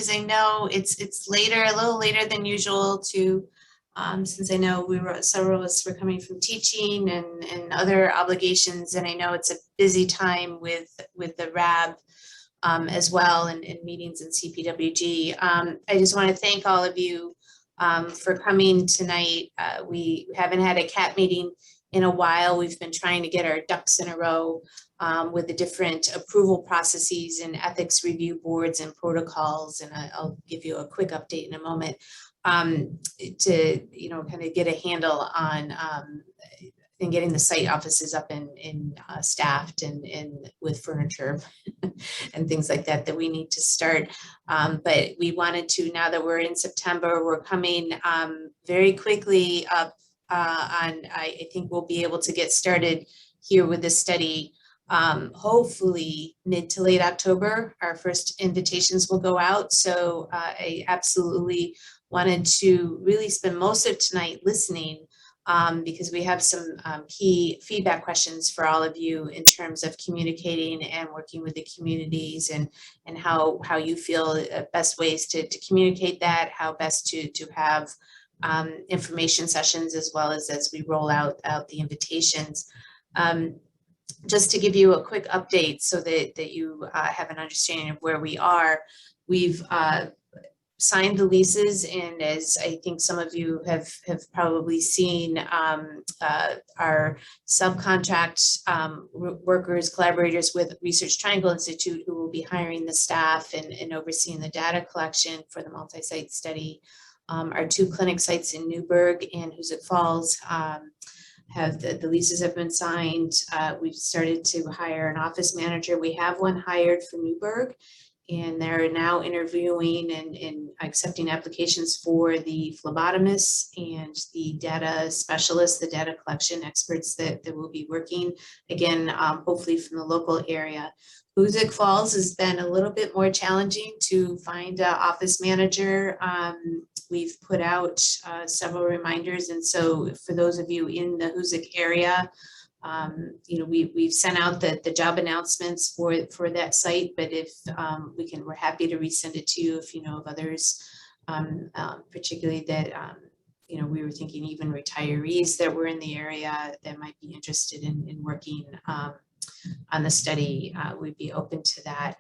because I know it's later, a little later than usual to, since I know several of us were coming from teaching and other obligations, and I know it's a busy time with the RAB as well, and meetings in CPWG. I just want to thank all of you for coming tonight. We haven't had a CAT meeting in a while. We've been trying to get our ducks in a row with the different approval processes and ethics review boards and protocols, and I'll give you a quick update in a moment to kind of get a handle on and getting the site offices up and staffed and with furniture and things like that we need to start. But we wanted to, now that we're in September, we're coming very quickly up on, I think we'll be able to get started here with this study. Hopefully mid to late October, our first invitations will go out. So I absolutely wanted to really spend most of tonight listening because we have some key feedback questions for all of you in terms of communicating and working with the communities, and how you feel best ways to communicate that, how best to have information sessions as well as we roll out the invitations. Just to give you a quick update so that you have an understanding of where we are, we've signed the leases, and as I think some of you have probably seen, our subcontract workers, collaborators with Research Triangle Institute, who will be hiring the staff and overseeing the data collection for the multi-site study. Our 2 clinic sites in Newberg and Hoosick Falls have the leases have been signed. We've started to hire an office manager. We have one hired for Newberg, and they're now interviewing and accepting applications for the phlebotomists and the data specialists, the data collection experts that will be working, again, hopefully from the local area. Hoosick Falls has been a little bit more challenging to find an office manager. We've put out several reminders, and so for those of you in the Hoosick area, we've sent out the job announcements for that site, but if we're happy to resend it to you if you know of others, particularly that we were thinking even retirees that were in the area that might be interested in working on the study. We'd be open to that.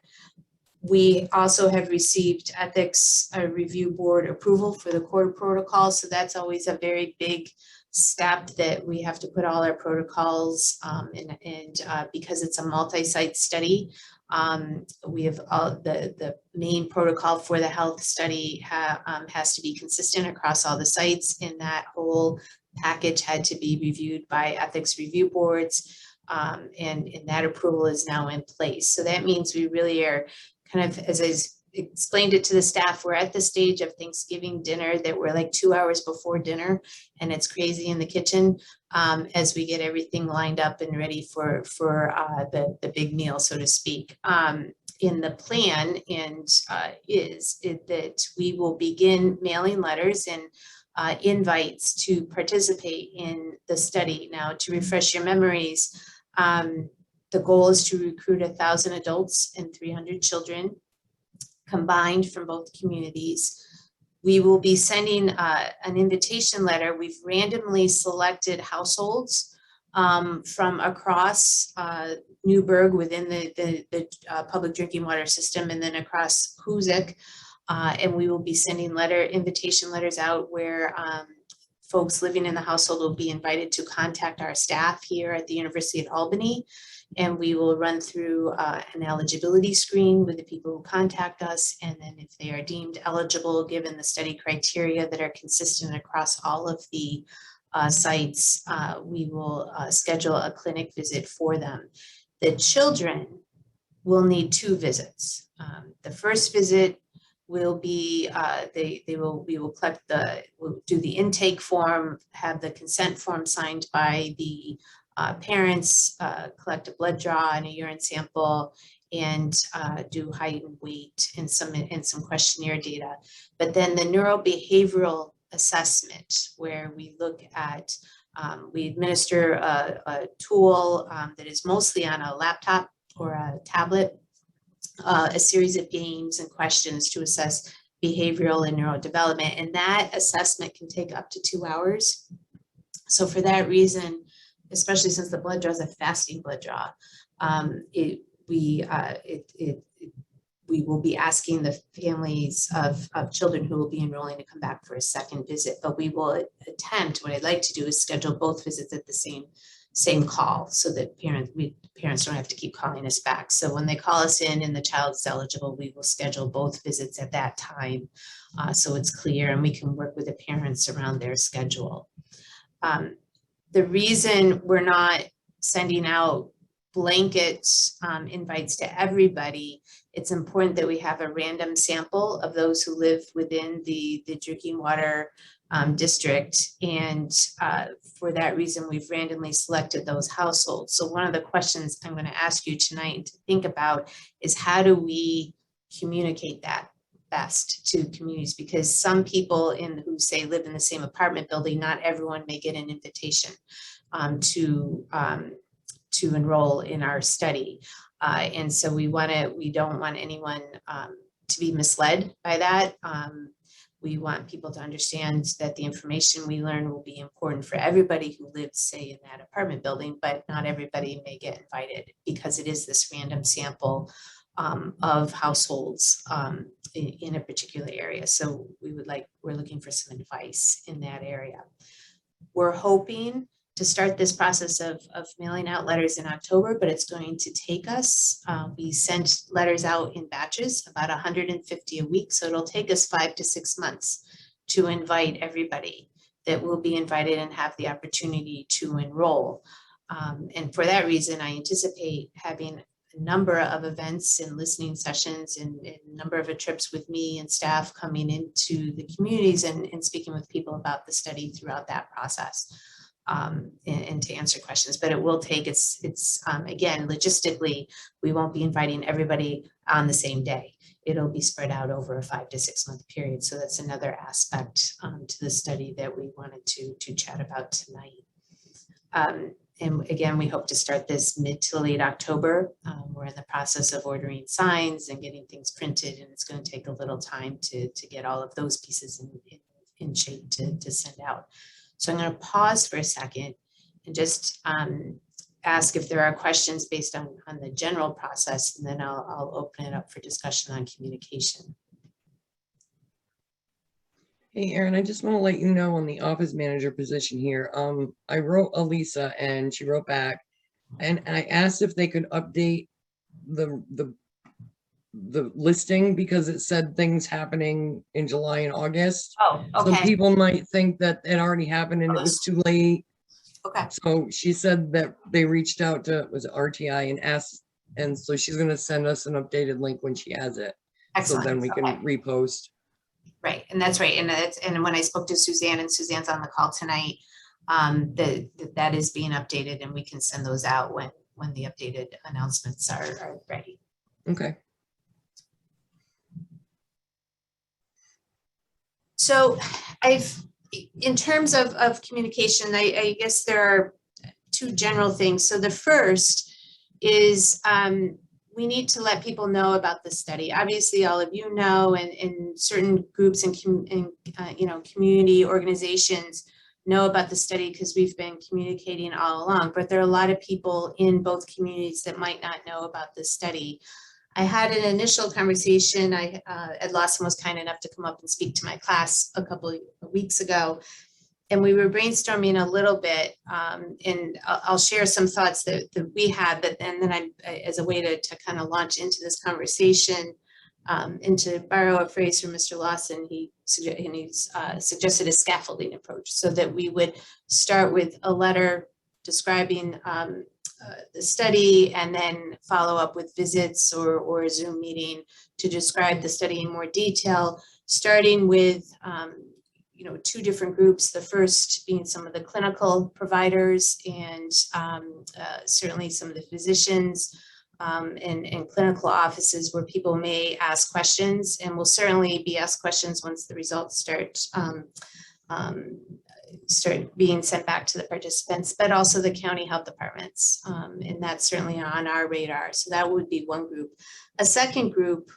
We also have received ethics review board approval for the core protocol, so that's always a very big step that we have to put all our protocols and because it's a multi-site study, we have the main protocol for the health study has to be consistent across all the sites, and that whole package had to be reviewed by ethics review boards, and that approval is now in place. So that means we really are kind of, as I explained it to the staff, we're at the stage of Thanksgiving dinner that we're like 2 hours before dinner, and it's crazy in the kitchen as we get everything lined up and ready for the big meal, so to speak. In the plan is that we will begin mailing letters and invites to participate in the study. Now, to refresh your memories, the goal is to recruit 1,000 adults and 300 children combined from both communities. We will be sending an invitation letter. We've randomly selected households from across Newberg within the public drinking water system, and then across Hoosick, and we will be sending invitation letters out where folks living in the household will be invited to contact our staff here at the University of Albany, and we will run through an eligibility screen with the people who contact us, and then if they are deemed eligible, given the study criteria that are consistent across all of the sites, we will schedule a clinic visit for them. The children will need 2 visits. The first visit will be we'll do the intake form, have the consent form signed by the parents, collect a blood draw and a urine sample, and do height and weight and some questionnaire data. But then the neurobehavioral assessment, where we look at, we administer a tool that is mostly on a laptop or a tablet, a series of games and questions to assess behavioral and neurodevelopment. And that assessment can take up to 2 hours. So for that reason, especially since the blood draw is a fasting blood draw, we will be asking the families of children who will be enrolling to come back for a second visit, but we will attempt, what I'd like to do is schedule both visits at the same call so that parents don't have to keep calling us back. So when they call us in and the child is eligible, we will schedule both visits at that time so it's clear and we can work with the parents around their schedule. The reason we're not sending out blanket invites to everybody, it's important that we have a random sample of those who live within the drinking water district. And for that reason, we've randomly selected those households. So one of the questions I'm going to ask you tonight to think about is how do we communicate that best to communities? Because some people who say live in the same apartment building, not everyone may get an invitation to enroll in our study. And so we don't want anyone to be misled by that. We want people to understand that the information we learn will be important for everybody who lives, say, in that apartment building, but not everybody may get invited because it is this random sample of households in a particular area. So we're looking for some advice in that area. We're hoping to start this process of mailing out letters in October, but it's going to take us, we send letters out in batches, about 150 a week. So it'll take us 5 to 6 months to invite everybody that will be invited and have the opportunity to enroll. And for that reason, I anticipate having a number of events and listening sessions and a number of trips with me and staff coming into the communities and speaking with people about the study throughout that process. And to answer questions, but it will take, it's again, logistically, we won't be inviting everybody on the same day. It'll be spread out over a 5 to 6 month period. So that's another aspect to the study that we wanted to chat about tonight. And again, we hope to start this mid to late October. We're in the process of ordering signs and getting things printed, and it's going to take a little time to get all of those pieces in shape to send out. So I'm going to pause for a second and just ask if there are questions based on the general process, and then I'll open it up for discussion on communication. Hey, Erin, I just want to let you know on the office manager position here. I wrote Elisa and she wrote back, and I asked if they could update the listing because it said things happening in July and August. Oh, okay. So people might think that it already happened and it was too late. Okay. So she said that they reached out to, was it RTI, and asked, and so she's going to send us an updated link when she has it. Excellent. So then we can repost. Right, and that's right. And when I spoke to Suzanne, and Suzanne's on the call tonight, that is being updated, and we can send those out when the updated announcements are ready. Okay. So in terms of communication, I guess there are two general things. So the first is we need to let people know about the study. Obviously, all of you know, and certain groups and community organizations know about the study because we've been communicating all along. But there are a lot of people in both communities that might not know about the study. I had an initial conversation. Ed Lawson was kind enough to come up and speak to my class a couple of weeks ago, and we were brainstorming a little bit, and I'll share some thoughts that we had, but and then as a way to kind of launch into this conversation, and to borrow a phrase from Mr. Lawson, he suggested a scaffolding approach, so that we would start with a letter describing the study, and then follow up with visits or a Zoom meeting to describe the study in more detail, starting with two different groups. The first being some of the clinical providers and certainly some of the physicians and clinical offices where people may ask questions, and will certainly be asked questions once the results start being sent back to the participants, but also the county health departments. And that's certainly on our radar. So that would be one group. A second group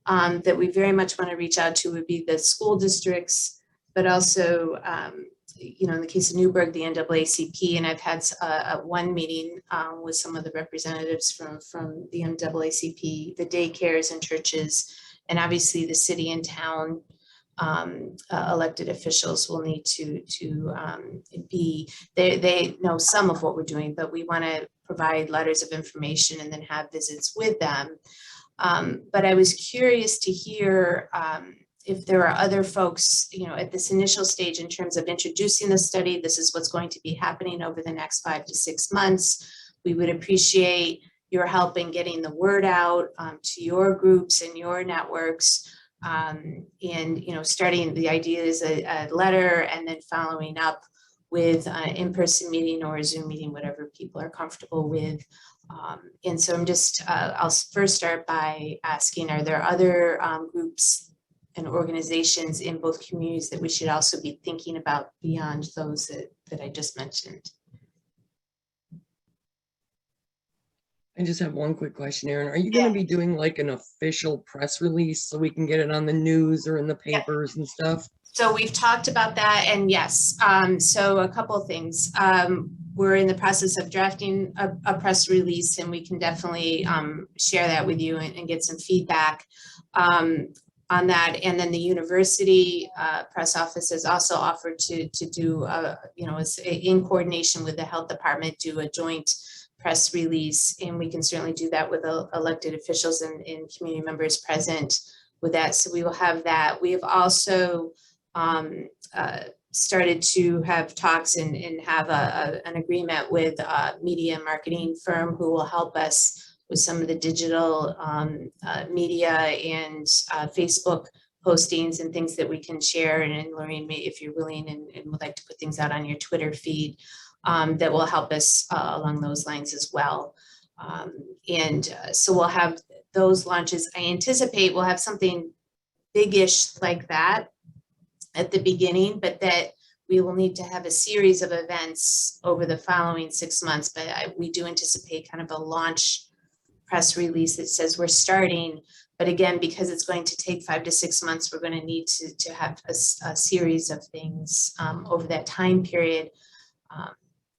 that we very much want to reach out to would be the school districts, but also, you know, in the case of Newberg, the NAACP, and I've had one meeting with some of the representatives from the NAACP, the daycares and churches, and obviously the city and town elected officials will need to be, they know some of what we're doing, but we want to provide letters of information and then have visits with them. But I was curious to hear if there are other folks, you know, at this initial stage in terms of introducing the study. This is what's going to be happening over the next 5 to 6 months. We would appreciate your help in getting the word out to your groups and your networks. And, you know, starting, the idea is a letter and then following up with an in-person meeting or a Zoom meeting, whatever people are comfortable with. And so I'm just, I'll first start by asking, are there other groups and organizations in both communities that we should also be thinking about beyond those that I just mentioned? I just have one quick question, Erin. Are you going to be doing like an official press release so we can get it on the news or in the papers and stuff? So we've talked about that, and yes, so a couple of things. We're in the process of drafting a press release, and we can definitely share that with you and get some feedback on that. And then the university press office has also offered to do, you know, in coordination with the health department, do a joint press release, and we can certainly do that with elected officials and community members present with that. So we will have that. We have also started to have talks and have an agreement with a media marketing firm who will help us with some of the digital media and Facebook postings and things that we can share. And Lorraine, if you're willing and would like to put things out on your Twitter feed, that will help us along those lines as well. So we'll have those launches. I anticipate we'll have something big-ish like that at the beginning, but that we will need to have a series of events over the following 6 months. But we do anticipate kind of a launch press release that says we're starting. But again, because it's going to take 5 to 6 months, we're going to need to have a series of things over that time period.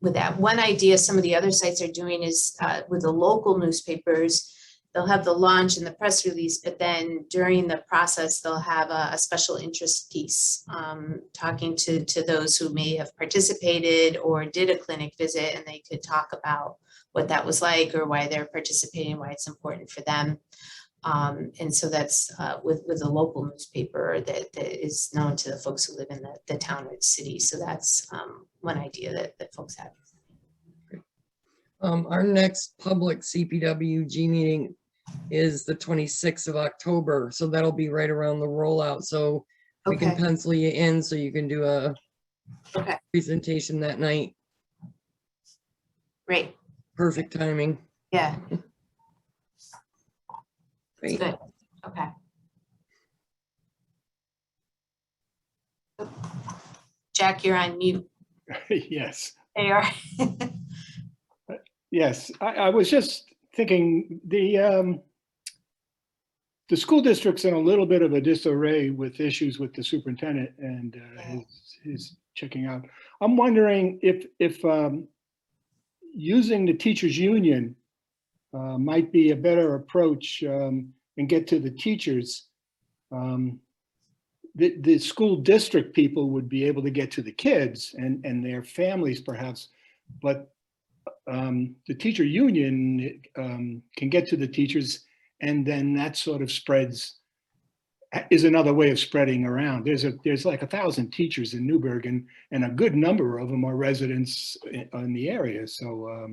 With that, one idea some of the other sites are doing is with the local newspapers, they'll have the launch and the press release, but then during the process, they'll have a special interest piece talking to those who may have participated or did a clinic visit, and they could talk about what that was like or why they're participating, why it's important for them. And so that's with a local newspaper that is known to the folks who live in the town or the city. So that's one idea that folks have. Our next public CPWG meeting is the 26th of October. So that'll be right around the rollout. So we can pencil you in so you can do a presentation that night. Great. Perfect timing. Yeah. Great. Good. Okay. Jack, you're on mute. Yes. There you are. Yes, I was just thinking the school district's in a little bit of a disarray with issues with the superintendent and his checking out. I'm wondering if using the teachers union might be a better approach and get to the teachers. The school district people would be able to get to the kids and their families perhaps, but the teacher union can get to the teachers, and then that sort of is another way of spreading around. There's like 1,000 teachers in Newberg, and a good number of them are residents in the area. So,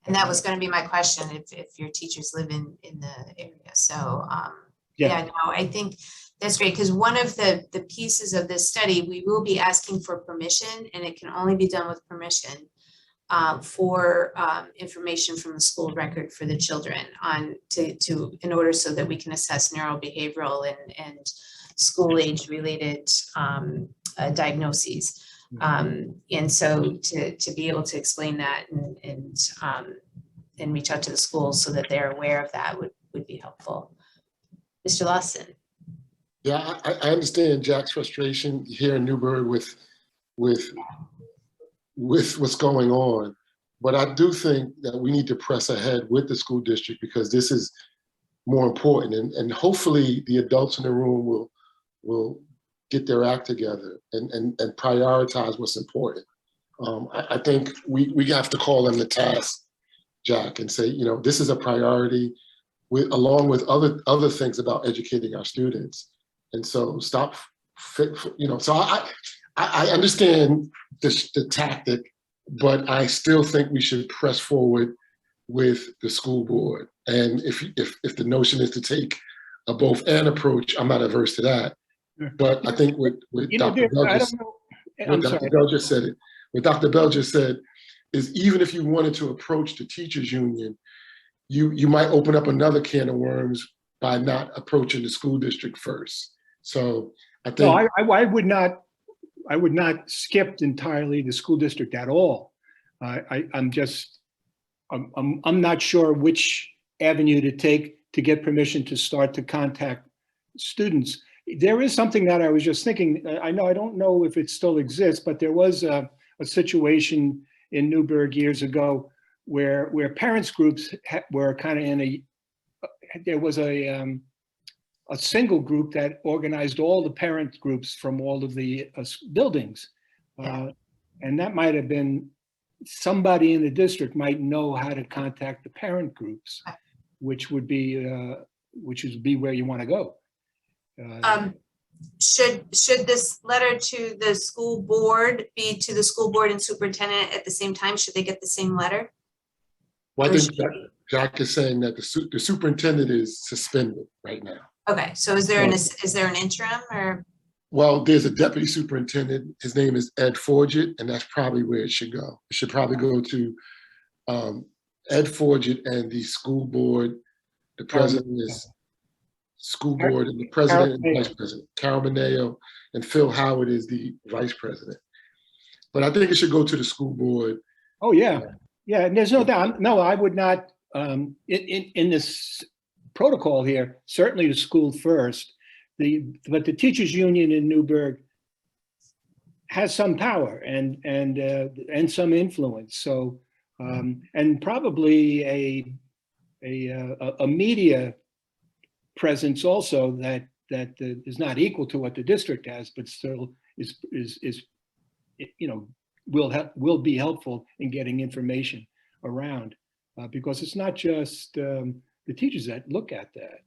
and that was going to be my question, if your teachers live in the area. So yeah, no, I think that's great, because one of the pieces of this study, we will be asking for permission, and it can only be done with permission. For information from the school record for the children in order so that we can assess neurobehavioral and school age related diagnoses. And so to be able to explain that and reach out to the schools so that they're aware of that would be helpful. Mr. Lawson. Yeah, I understand Jack's frustration here in Newberg with what's going on, but I do think that we need to press ahead with the school district because this is more important, and hopefully the adults in the room will get their act together and prioritize what's important. I think we have to call them the task, Jack, and say, you know, this is a priority along with other things about educating our students. And so stop, you know, so I understand the tactic, but I still think we should press forward with the school board. And if the notion is to take a both and approach, I'm not averse to that. But I think what Dr. Bell just said, what Dr. Bell just said is even if you wanted to approach the teachers union, you might open up another can of worms by not approaching the school district first. So I think no, I would not skip entirely the school district at all. I'm not sure which avenue to take to get permission to start to contact students. There is something that I was just thinking. I don't know if it still exists, but there was a situation in Newberg years ago where parents groups were kind of there was a single group that organized all the parent groups from all of the buildings. And that might have been somebody in the district might know how to contact the parent groups, which would be where you want to go. Should this letter to the school board be to the school board and superintendent at the same time? Should they get the same letter? Well, I think Jack is saying that the superintendent is suspended right now. Okay, so is there an interim or? Well, there's a deputy superintendent. His name is Ed Forget, and that's probably where it should go. It should probably go to Ed Forget and the school board. The president is school board, and the president and vice president. Carol Mineo and Phil Howard is the vice president. But I think it should go to the school board. Oh yeah, yeah. And there's no doubt. No, I would not. In this protocol here, certainly the school first. But the teachers union in Newberg has some power and some influence. So and probably a media presence also that is not equal to what the district has, but still is you know will be helpful in getting information around because it's not just the teachers that look at that.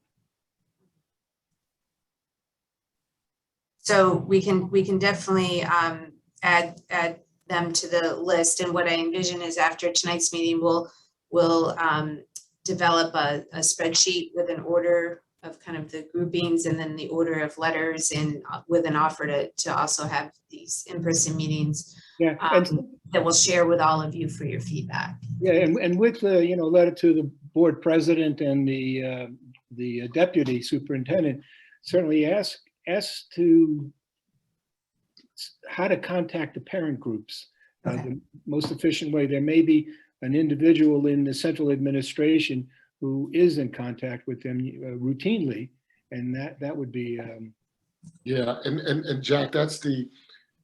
So we can definitely add them to the list. And what I envision is after tonight's meeting, we'll develop a spreadsheet with an order of kind of the groupings and then the order of letters and with an offer to also have these in-person meetings that we'll share with all of you for your feedback. Yeah, and with the letter to the board president and the deputy superintendent, certainly ask to how to contact the parent groups. The most efficient way. There may be an individual in the central administration who is in contact with them routinely, and that would be. Yeah, and Jack, that's the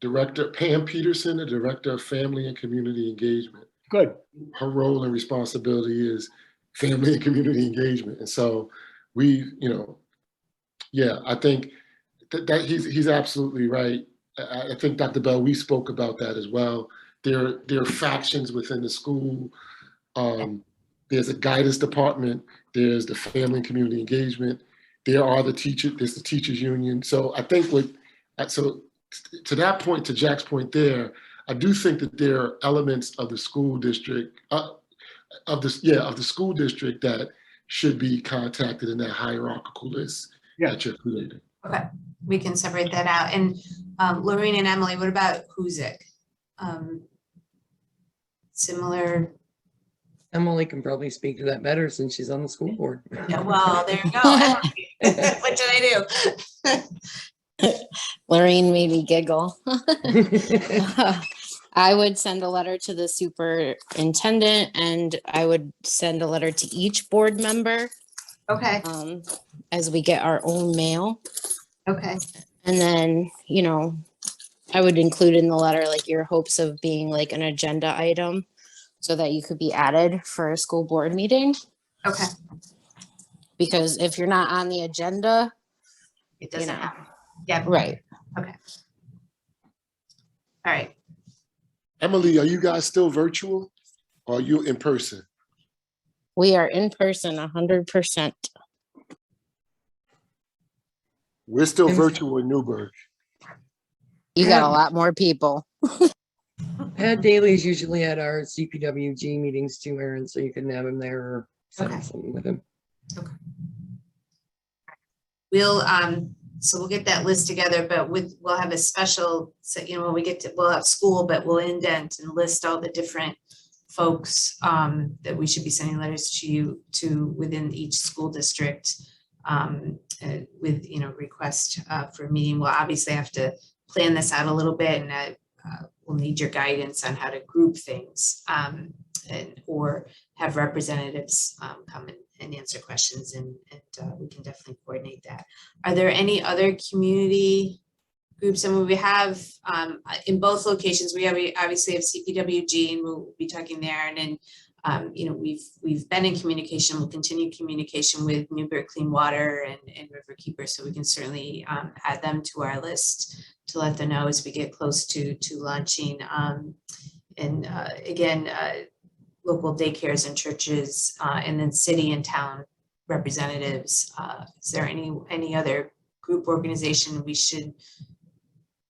director, Pam Peterson, the director of family and community engagement. Good. Her role and responsibility is family and community engagement, and so we, yeah, I think that he's absolutely right. I think Dr. Bell, we spoke about that as well. There are factions within the school. There's a guidance department. There's the family and community engagement. There are the teachers. There's the teachers union. So I think to that point, to Jack's point there, I do think that there are elements of the school district of the school district that should be contacted in that hierarchical list that you're creating. Okay, we can separate that out. And Lorraine and Emily, what about Huzik? Similar. Emily can probably speak to that better since she's on the school board. Yeah, well, there you go. What did I do? Lorraine made me giggle. I would send a letter to the superintendent and I would send a letter to each board member Okay, as we get our own mail. okay, And then, I would include in the letter, like your hopes of being like an agenda item so that you could be added for a school board meeting. okay. Because if you're not on the agenda, It doesn't know. happen. Yeah. right. Okay. All right. Emily, are you guys still virtual or are you in person? We are in person 100%. We're still And- virtual in Newberg. You got a Yeah. lot more people. Ed Daly's usually at our CPWG meetings too, Aaron, so you can have him there or Okay. send something with him. We'll so we'll get that list together, but we'll have a special, so when we get to, we'll have school, but we'll indent and list all the different folks that we should be sending letters to within each school district with request for a meeting. We'll obviously have to plan this out a little bit, and we'll need your guidance on how to group things or have representatives come and answer questions, and we can definitely coordinate that. Are there any other community groups? I mean, we have in both locations, we obviously have CPWG, and we'll be talking there. And then, we've been in communication, we'll continue communication with Newberg Clean Water and Riverkeeper, so we can certainly add them to our list to let them know as we get close to launching. Again, local daycares and churches, and then city and town representatives. Is there any other group organization we should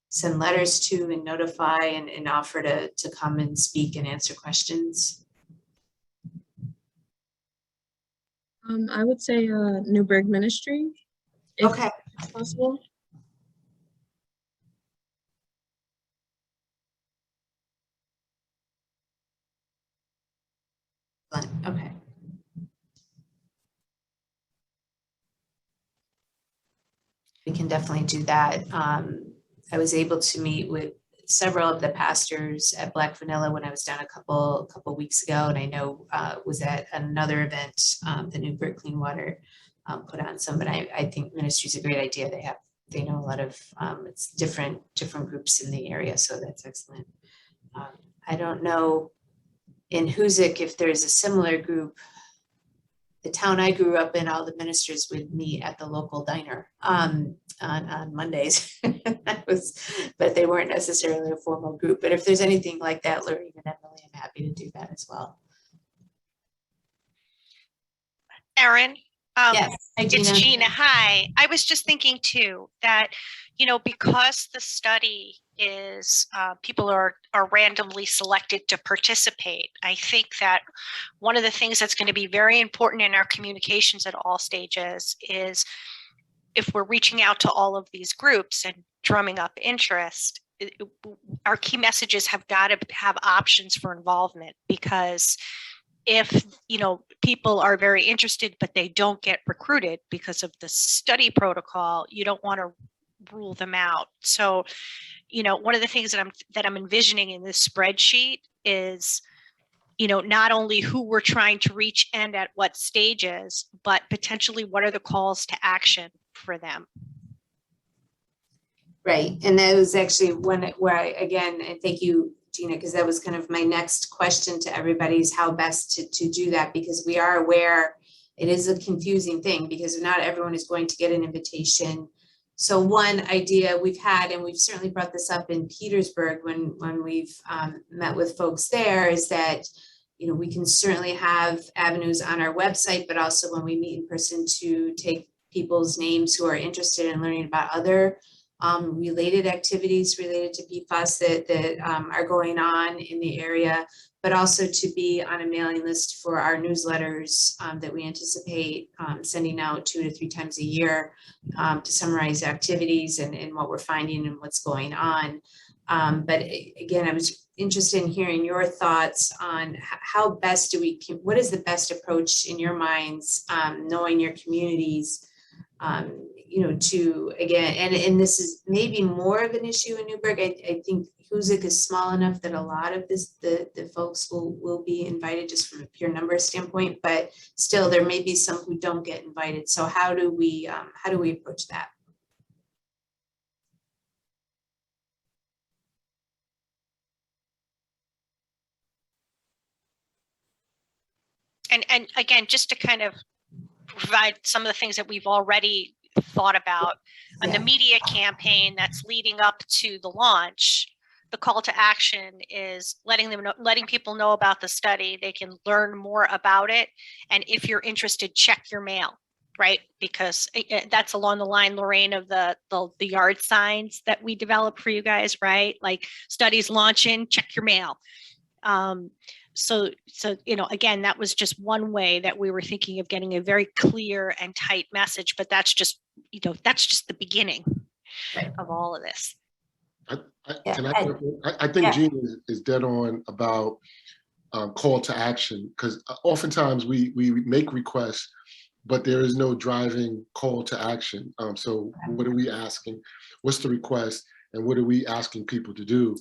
send letters to and notify and offer to come and speak and answer questions? I would say Newberg Ministry, if Okay, possible. okay. We can definitely do that. I was able to meet with several of the pastors at Black Vanilla when I was down a couple weeks ago, and I know was at another event the Newberg Clean Water put on some. But I think ministry is a great idea. They know a lot of it's different groups in the area, so that's excellent. I don't know in Hoosick if there's a similar group. The town I grew up in, all the ministers would meet at the local diner on Mondays. But they weren't necessarily a formal group. But if there's anything like that, Lorraine and Emily, I'm happy to do that as well. Erin, Yes, hi, it's Gina. Gina. Hi. I was just thinking too that, because the study is people are randomly selected to participate, I think that one of the things that's going to be very important in our communications at all stages is if we're reaching out to all of these groups and drumming up interest, our key messages have got to have options for involvement, because if people are very interested but they don't get recruited because of the study protocol, you don't want to rule them out. So one of the things that I'm envisioning in this spreadsheet is not only who we're trying to reach and at what stages, but potentially what are the calls to action for them. Right, and that was actually where I, again, and thank you, Gina, because that was kind of my next question to everybody, is how best to do that, because we are aware it is a confusing thing because not everyone is going to get an invitation. So one idea we've had, and we've certainly brought this up in Petersburg when we've met with folks there, is that we can certainly have avenues on our website, but also when we meet in person to take people's names who are interested in learning about other related activities related to PFAS that are going on in the area, but also to be on a mailing list for our newsletters that we anticipate sending out 2 to 3 times a year to summarize activities and what we're finding and what's going on. But again, I was interested in hearing your thoughts on how best what is the best approach in your minds, knowing your communities, you know, to again, and this is maybe more of an issue in Newberg. I think Hoosick is small enough that a lot of the folks will be invited just from a pure numbers standpoint, but still there may be some who don't get invited. So how do we approach that? And again, just to kind of provide some of the things that we've already thought about on the media campaign that's leading up to the launch, the call to action is letting people know about the study. They can learn more about it. And if you're interested, check your mail, right? Because that's along the line, Lorraine, of the yard signs that we developed for you guys, right? Like studies launching, check your mail. So, you know, again, that was just one way that we were thinking of getting a very clear and tight message, but that's just, you know, that's just the beginning of all of this. I think Gina is dead on about call to action, because oftentimes we make requests, but there is no driving call to action. So what are we asking? What's the request? And what are we asking people to do?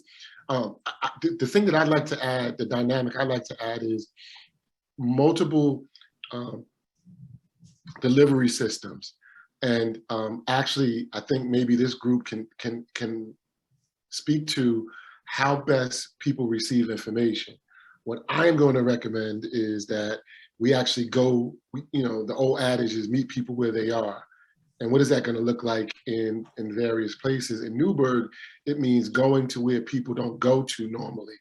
The thing that I'd like to add, the dynamic I'd like to add is multiple delivery systems. And actually, I think maybe this group can speak to how best people receive information. What I'm going to recommend is that we actually go, you know, the old adage is meet people where they are. And what is that going to look like in various places? In Newberg, it means going to where people don't go to normally.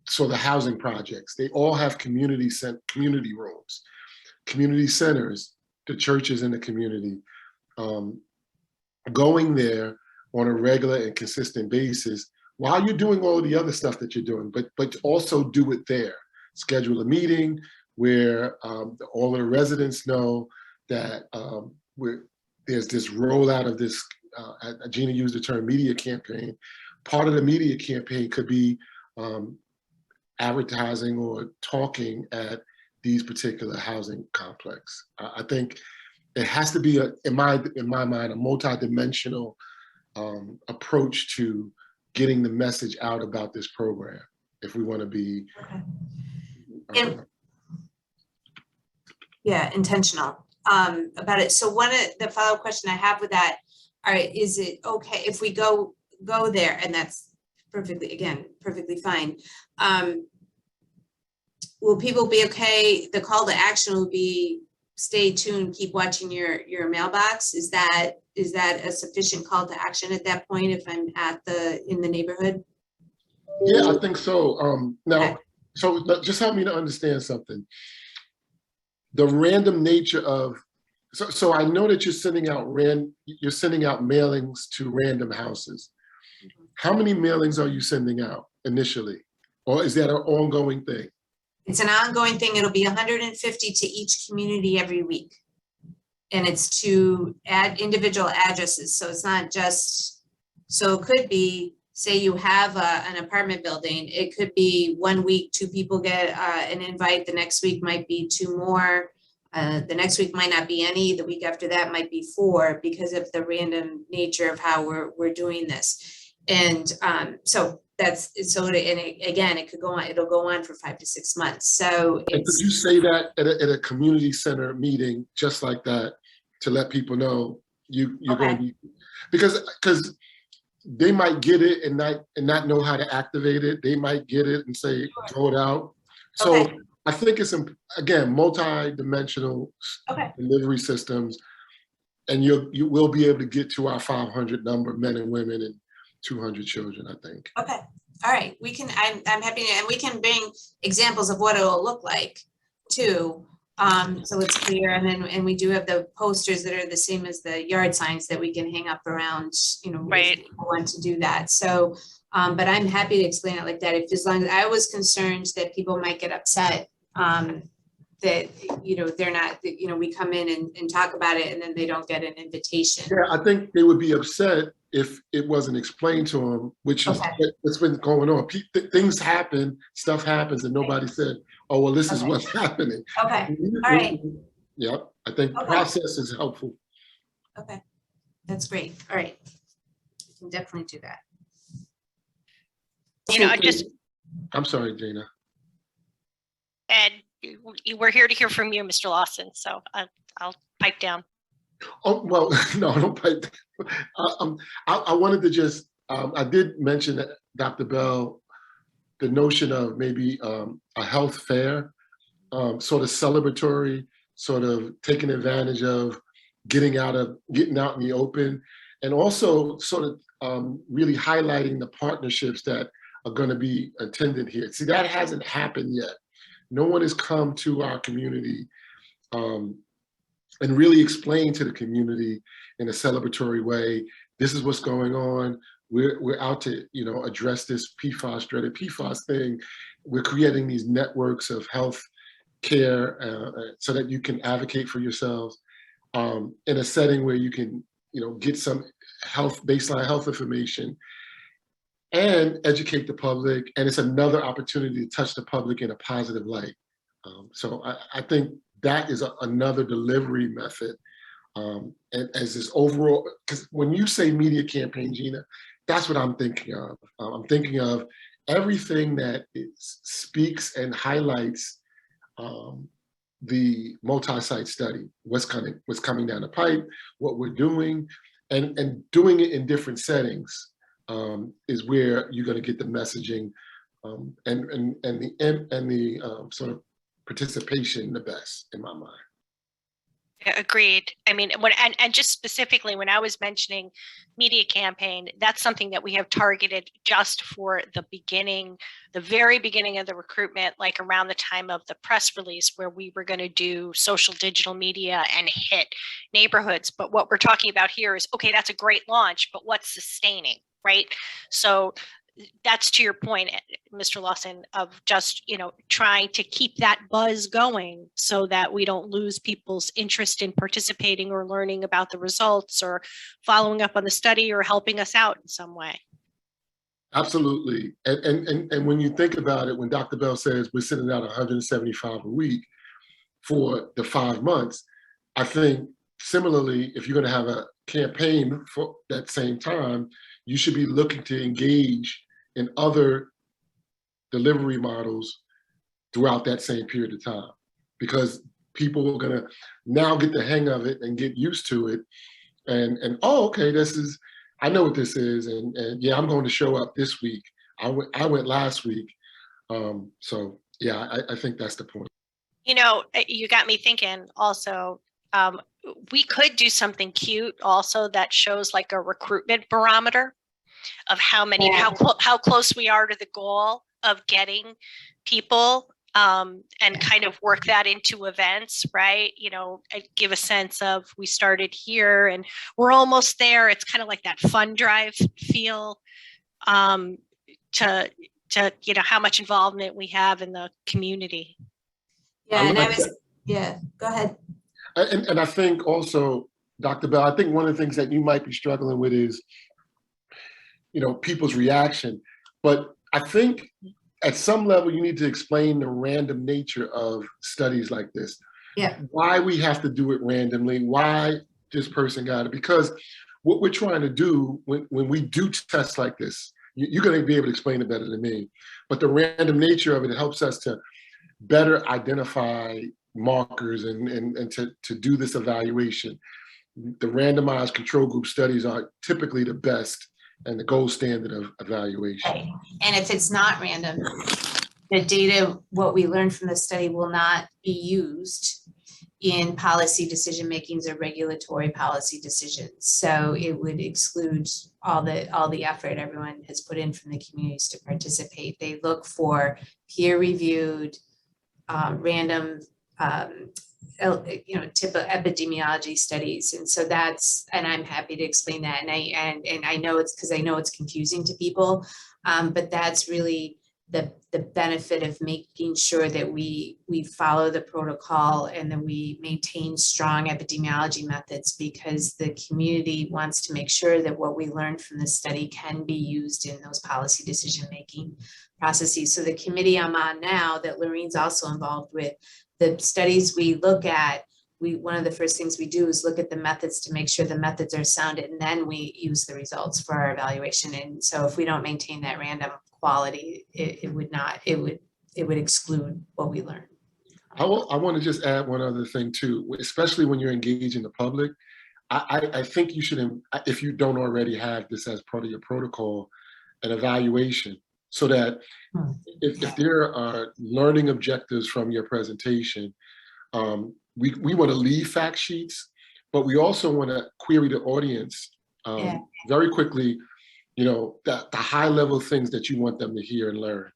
So the housing projects, they all have community rooms, community centers, the churches in the community. Going there on a regular and consistent basis while you're doing all of the other stuff that you're doing, but also do it there. Schedule a meeting where all of the residents know that there's this rollout of this, Gina used the term media campaign. Part of the media campaign could be advertising or talking at these particular housing complex. I think it has to be, in my mind, a multidimensional approach to getting the message out about this program if we want to be intentional about it. So one of the follow-up question I have with that, all right, is it okay if we go there, and that's perfectly fine. Will people be okay? The call to action will be stay tuned, keep watching your mailbox. Is that a sufficient call to action at that point if I'm in the neighborhood? Yeah, I think so. Now, so just help me to understand something. The random nature of, so I know that you're sending out mailings to random houses. How many mailings are you sending out initially? Or is that an ongoing thing? It's an ongoing thing. It'll be 150 to each community every week. And it's to add individual addresses. So it's not just, so it could be, say you have an apartment building, it could be 1 week, 2 people get an invite, the next week might be 2 more, the next week might not be any, the week after that might be 4 because of the random nature of how we're doing this. And again, it could go on, it'll go on for 5 to 6 months. So could you say that at a community center meeting just like that to let people know you're going to be, because they might get it and not know how to activate it. They might get it and say, throw it out. So I think it's, again, multi-dimensional delivery systems, and you will be able to get to our 500 number, men and women, and 200 children, I think. Okay. All right. We can, I'm happy to, and we can bring examples of what it'll look like too. So it's clear. And we do have the posters that are the same as the yard signs that we can hang up around, you know, if people want to do that. So, but I'm happy to explain it like that. As long as I was concerned that people might get upset, that, you know, they're not, you know, we come in and talk about it and then they don't get an invitation. Yeah, I think they would be upset if it wasn't explained to them, which is what's been going on. Things happen, stuff happens, and nobody said, oh, well, this is what's happening. Okay, all right. Yep. I think Okay. process is helpful. Okay, that's great. All right. We can definitely do that. You know, I'm sorry, Gina. and we're here to hear from you, Mr. Lawson, so I'll pipe down. Oh, well, no, don't pipe. I wanted to just, I did mention that, Dr. Bell, the notion of maybe a health fair, sort of celebratory, sort of taking advantage of getting out in the open, and also sort of really highlighting the partnerships that are going to be attended here. See, that hasn't happened yet. No one has come to our community and really explain to the community in a celebratory way, this is what's going on. We're out to, you know, address this PFAS, dreaded PFAS thing. We're creating these networks of health care so that you can advocate for yourselves in a setting where you can, you know, get some baseline health information and educate the public. And it's another opportunity to touch the public in a positive light. So I think that is another delivery method. And as this overall, because when you say media campaign, Gina, that's what I'm thinking of. I'm thinking of everything that speaks and highlights the multi-site study, what's coming down the pipe, what we're doing, and doing it in different settings is where you're going to get the messaging and the sort of participation the best, in my mind. Yeah, agreed. I mean, and just specifically when I was mentioning media campaign, that's something that we have targeted just for the very beginning of the recruitment, like around the time of the press release, where we were going to do social digital media and hit neighborhoods. But what we're talking about here is, okay, that's a great launch, but what's sustaining, right? So that's to your point, Mr. Lawson, of just, you know, trying to keep that buzz going so that we don't lose people's interest in participating or learning about the results or following up on the study or helping us out in some way. Absolutely. And when you think about it, when Dr. Bell says we're sending out 175 a week for the 5 months, I think similarly, if you're going to have a campaign for that same time, you should be looking to engage in other delivery models throughout that same period of time, because people are going to now get the hang of it and get used to it. And oh, okay, I know what this is. And yeah, I'm going to show up this week. I went last week. So yeah, I think that's the point. You know, you got me thinking also, we could do something cute also that shows like a recruitment barometer of how many, how close we are to the goal of getting people, and kind of work that into events, right? You know, give a sense of we started here and we're almost there. It's kind of like that fun drive feel, to you know, how much involvement we have in the community. Yeah, go ahead. And I think also, Dr. Bell, I think one of the things that you might be struggling with is, you know, people's reaction. But I think at some level, you need to explain the random nature of studies like this. Yeah. Why we have to do it randomly, why this person got it. Because what we're trying to do when we do tests like this, you're going to be able to explain it better than me. But the random nature of it helps us to better identify markers and to do this evaluation. The randomized control group studies are typically the best and the gold standard of evaluation. Right. And if it's not random, the data, what we learned from the study will not be used in policy decision makings or regulatory policy decisions. So it would exclude all the effort everyone has put in from the communities to participate. They look for peer-reviewed, random, you know, typical epidemiology studies. And so and I'm happy to explain that. And I know it's because I know it's confusing to people, but that's really the benefit of making sure that we follow the protocol and that we maintain strong epidemiology methods, because the community wants to make sure that what we learned from the study can be used in those policy decision-making processes. So the committee I'm on now, that Lorraine's also involved with, the studies we look at one of the first things we do is look at the methods to make sure the methods are sound, and then we use the results for our evaluation. And so if we don't maintain that random quality, it would exclude what we learn. I want to just add one other thing too, especially when you're engaging the public. I think you should, if you don't already have this as part of your protocol, an evaluation, so that if there are learning objectives from your presentation, we want to leave fact sheets, but we also want to query the audience very quickly, the high level things that you want them to hear and learn.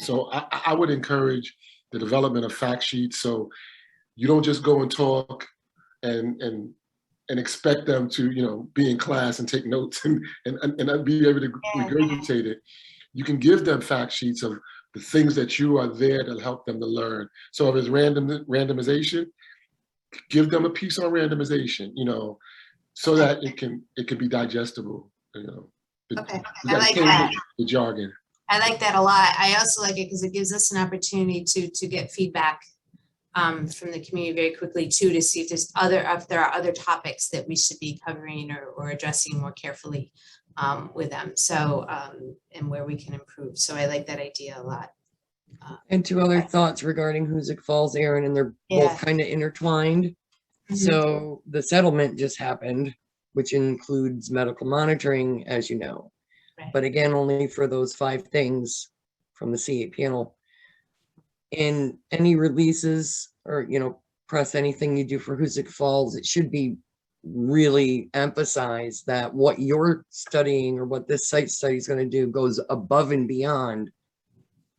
So I would encourage the development of fact sheets, so you don't just go and talk and expect them to be in class and take notes and be able to regurgitate it. You can give them fact sheets of the things that you are there to help them to learn. So if it's randomization, give them a piece on randomization, so that it can be digestible. Okay, You I like change that. the jargon. I like that a lot. I also like it because it gives us an opportunity to get feedback from the community very quickly too, to see if there are other topics that we should be covering or addressing more carefully with them. So and where we can improve. So I like that idea a lot. And two other thoughts regarding Hoosick Falls, Aaron, and they're Yeah. both kind of intertwined. So the settlement just happened, which includes medical monitoring, as you know. Right. But again, only for those 5 things from the C8 panel. In any releases or, press anything you do for Hoosick Falls, it should be really emphasized that what you're studying or what this site study is going to do goes above and beyond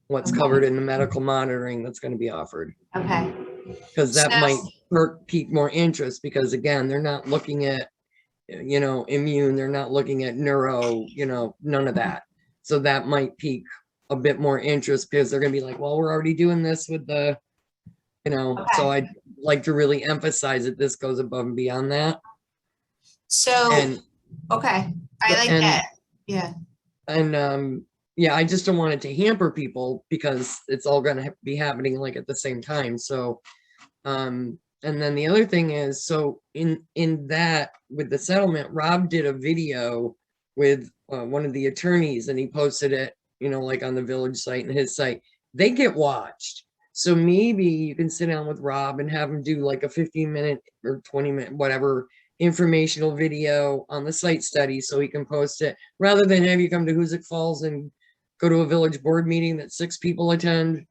what's covered in the medical monitoring that's going to be offered. Okay. Because that So- might pique more interest, because again, they're not looking at, immune, they're not looking at neuro, none of that. So that might pique a bit more interest, because they're going to be like, well, we're already doing this with the, so I'd like to really emphasize that this goes above and beyond that. So, And okay, I like and- that. Yeah. And yeah, I just don't want it to hamper people, because it's all going to be happening like at the same time. So, and then the other thing is, so in that, with the settlement, Rob did a video with one of the attorneys, and he posted it, like on the village site and his site. They get watched. So maybe you can sit down with Rob and have him do like a 15-minute or 20-minute, whatever, informational video on the site study, so he can post it, rather than have you come to Hoosick Falls and go to a village board meeting that 6 people attend.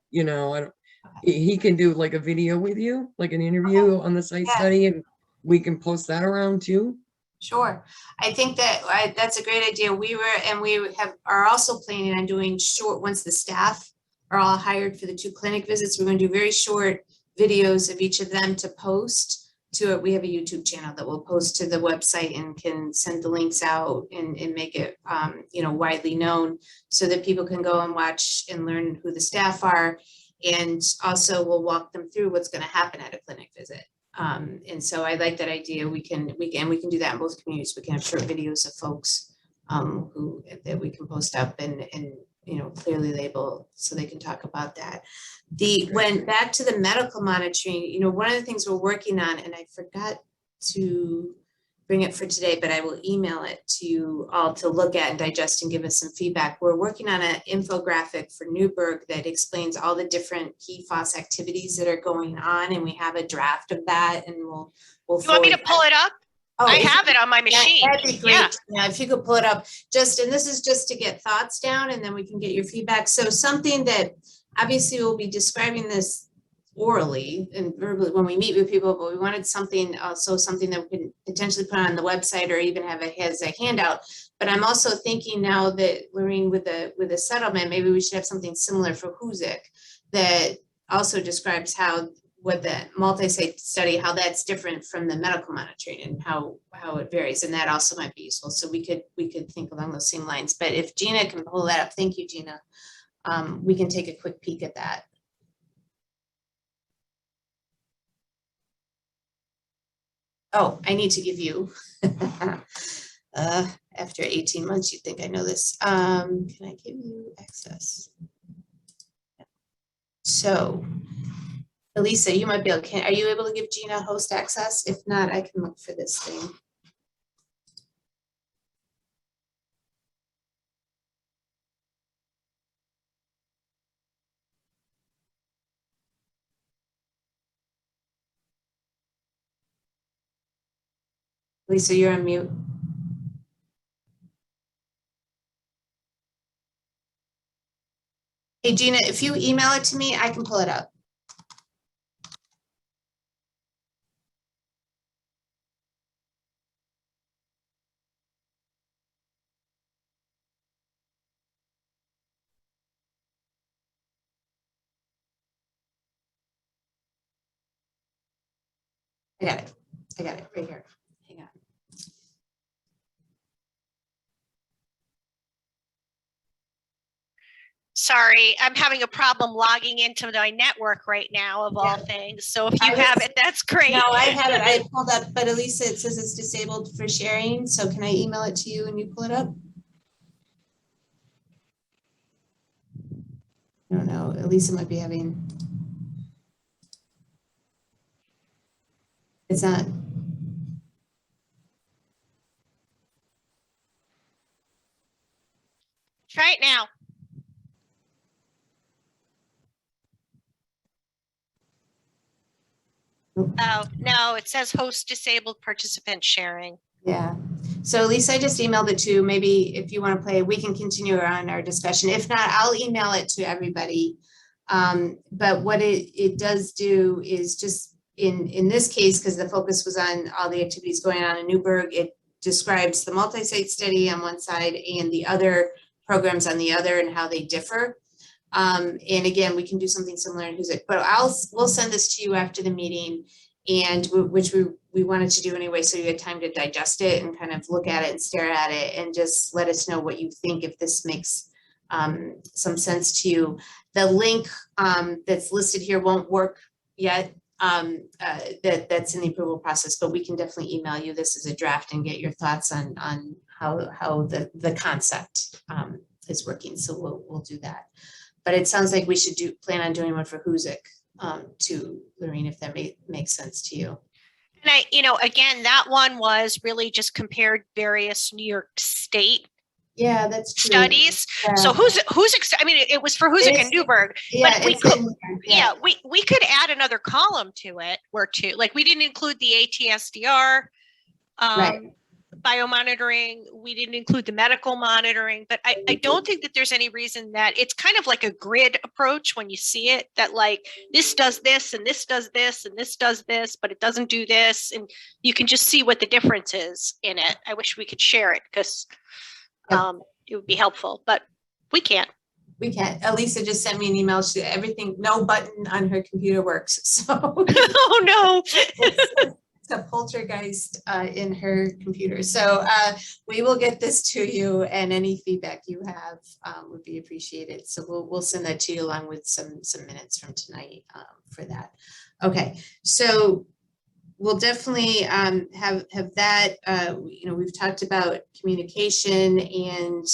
He can do like a video with you, like an interview on the site study, and we can post that around too. Sure. I think that that's a great idea. We are also planning on doing short, once the staff are all hired for the 2 clinic visits, we're going to do very short videos of each of them to post to it. We have a YouTube channel that we'll post to the website and can send the links out and make it, widely known, so that people can go and watch and learn who the staff are. And also we'll walk them through what's going to happen at a clinic visit. And so I like that idea. We can do that in both communities. We can have short videos of folks that we can post up and clearly label, so they can talk about that. When back to the medical monitoring, one of the things we're working on, and I forgot to bring it for today, but I will email it to you all to look at and digest and give us some feedback. We're working on an infographic for Newberg that explains all the different PFAS activities that are going on, and we have a draft of that, and we'll You want me to pull it up? I if have you- it on my machine. That'd be great. Yeah, if you could pull it up, and this is just to get thoughts down, and then we can get your feedback. So something that, obviously we'll be describing this orally and verbally when we meet with people, but we wanted something that we can potentially put on the website, or even have as a handout. But I'm also thinking now that we're in with the settlement, maybe we should have something similar for Hoosick that also describes what the multi-site study, how that's different from the medical monitoring and how it varies. And that also might be useful. So we could think along those same lines. But if Gina can pull that up, thank you, Gina. We can take a quick peek at that. Oh, I need to give you, after 18 months, you'd think I know this. Can I give you access? So Elisa, you might be able, are you able to give Gina host access? If not, I can look for this thing. Lisa, you're on mute. Hey, Gina, if you email it to me, I can pull it up. I got it. I got it right here. Hang on. Sorry, I'm having a problem logging into my network right now of all things. So if you have it, that's great. No, I have it. I pulled up, but Elisa, it says it's disabled for sharing. So can I email it to you and you pull it up? I don't know. Elisa might be having. It's not. Try it now. Oh, no, it says host disabled participant sharing. Yeah. So Lisa, I just emailed it to, maybe if you want to play, we can continue on our discussion. If not, I'll email it to everybody. But what it does do is just in this case, because the focus was on all the activities going on in Newberg, it describes the multi-site study on one side and the other programs on the other and how they differ. And again, we can do something similar in Hoosick, but we'll send this to you after the meeting, and which we wanted to do anyway, so you had time to digest it and kind of look at it and stare at it and just let us know what you think, if this makes some sense to you. The link that's listed here won't work yet. That's in the approval process, but we can definitely email you this as a draft and get your thoughts on how the concept is working. So we'll do that. But it sounds like we should plan on doing one for Hoosick too, Lorraine, if that makes sense to you. And again, that one was really just compared various New York State that's true. Studies. Yeah. So Hoosick, I mean, it was for Hoosick and Newberg, but we could, we could add another column to it like we didn't include the ATSDR, biomonitoring, we didn't include the medical monitoring, but I don't think that there's any reason that it's kind of like a grid approach when you see it, that like this does this and this does this and this does this, but it doesn't do this, and you can just see what the difference is in it. I wish we could share it because it would be helpful, but we can't. We can't. Elisa just sent me an email. Everything, no button on her computer works. So oh no. It's a poltergeist in her computer. So we will get this to you, and any feedback you have would be appreciated. So we'll send that to you along with some minutes from tonight for that. Okay, so we'll definitely have that. We've talked about communication and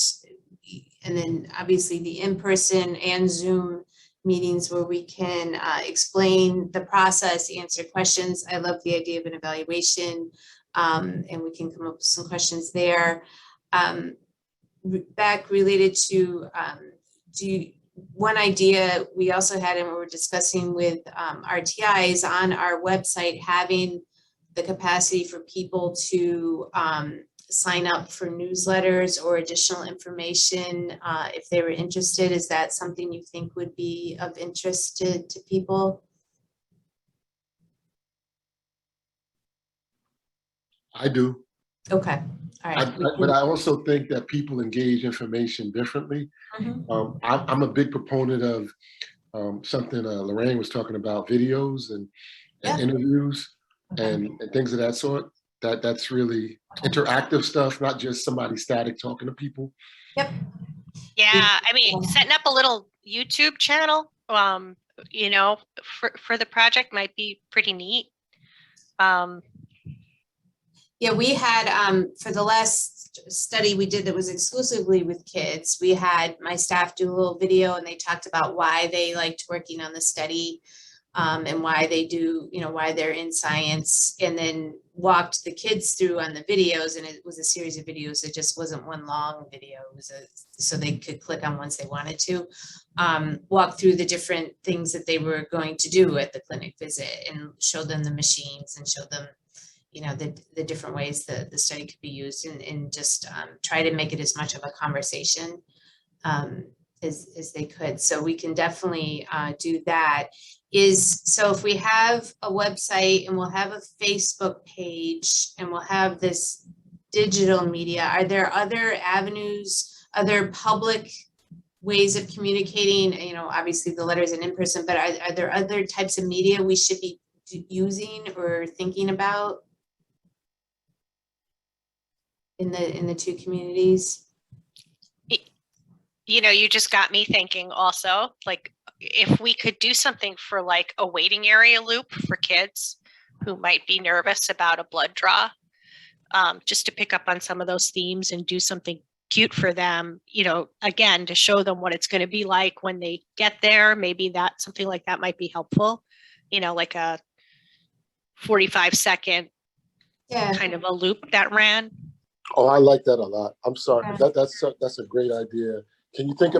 then obviously the in-person and Zoom meetings where we can explain the process, answer questions. I love the idea of an evaluation, and we can come up with some questions there. Back related to one idea we also had, and we were discussing with RTIs on our website, having the capacity for people to sign up for newsletters or additional information if they were interested. Is that something you think would be of interest to people? I do. Okay. All right. But I also think that people engage information differently. Mm-hmm. I'm a big proponent of something Lorraine was talking about, videos and interviews and things of that sort. That's really interactive stuff, not just somebody static talking to people. Yep. Yeah, I mean, setting up a little YouTube channel, for the project might be pretty neat. Yeah, we had for the last study we did that was exclusively with kids, we had my staff do a little video, and they talked about why they liked working on the study. and why they do, why they're in science, and then walked the kids through on the videos, and it was a series of videos. It just wasn't one long video. It was so they could click on once they wanted to, walk through the different things that they were going to do at the clinic visit, and show them the machines, and show them, the different ways that the study could be used, and just try to make it as much of a conversation as they could. So we can definitely do that. So if we have a website, and we'll have a Facebook page, and we'll have this digital media, are there other avenues, other public ways of communicating? Obviously the letters and in person, but are there other types of media we should be using or thinking about in the two communities? You just got me thinking also, like, if we could do something for like a waiting area loop for kids who might be nervous about a blood draw, just to pick up on some of those themes and do something cute for them, again, to show them what it's going to be like when they get there. Maybe that something like that might be helpful, like a 45-second kind of a loop that ran. Oh, I like that a lot. I'm sorry. Yeah. That's a great idea. Can you think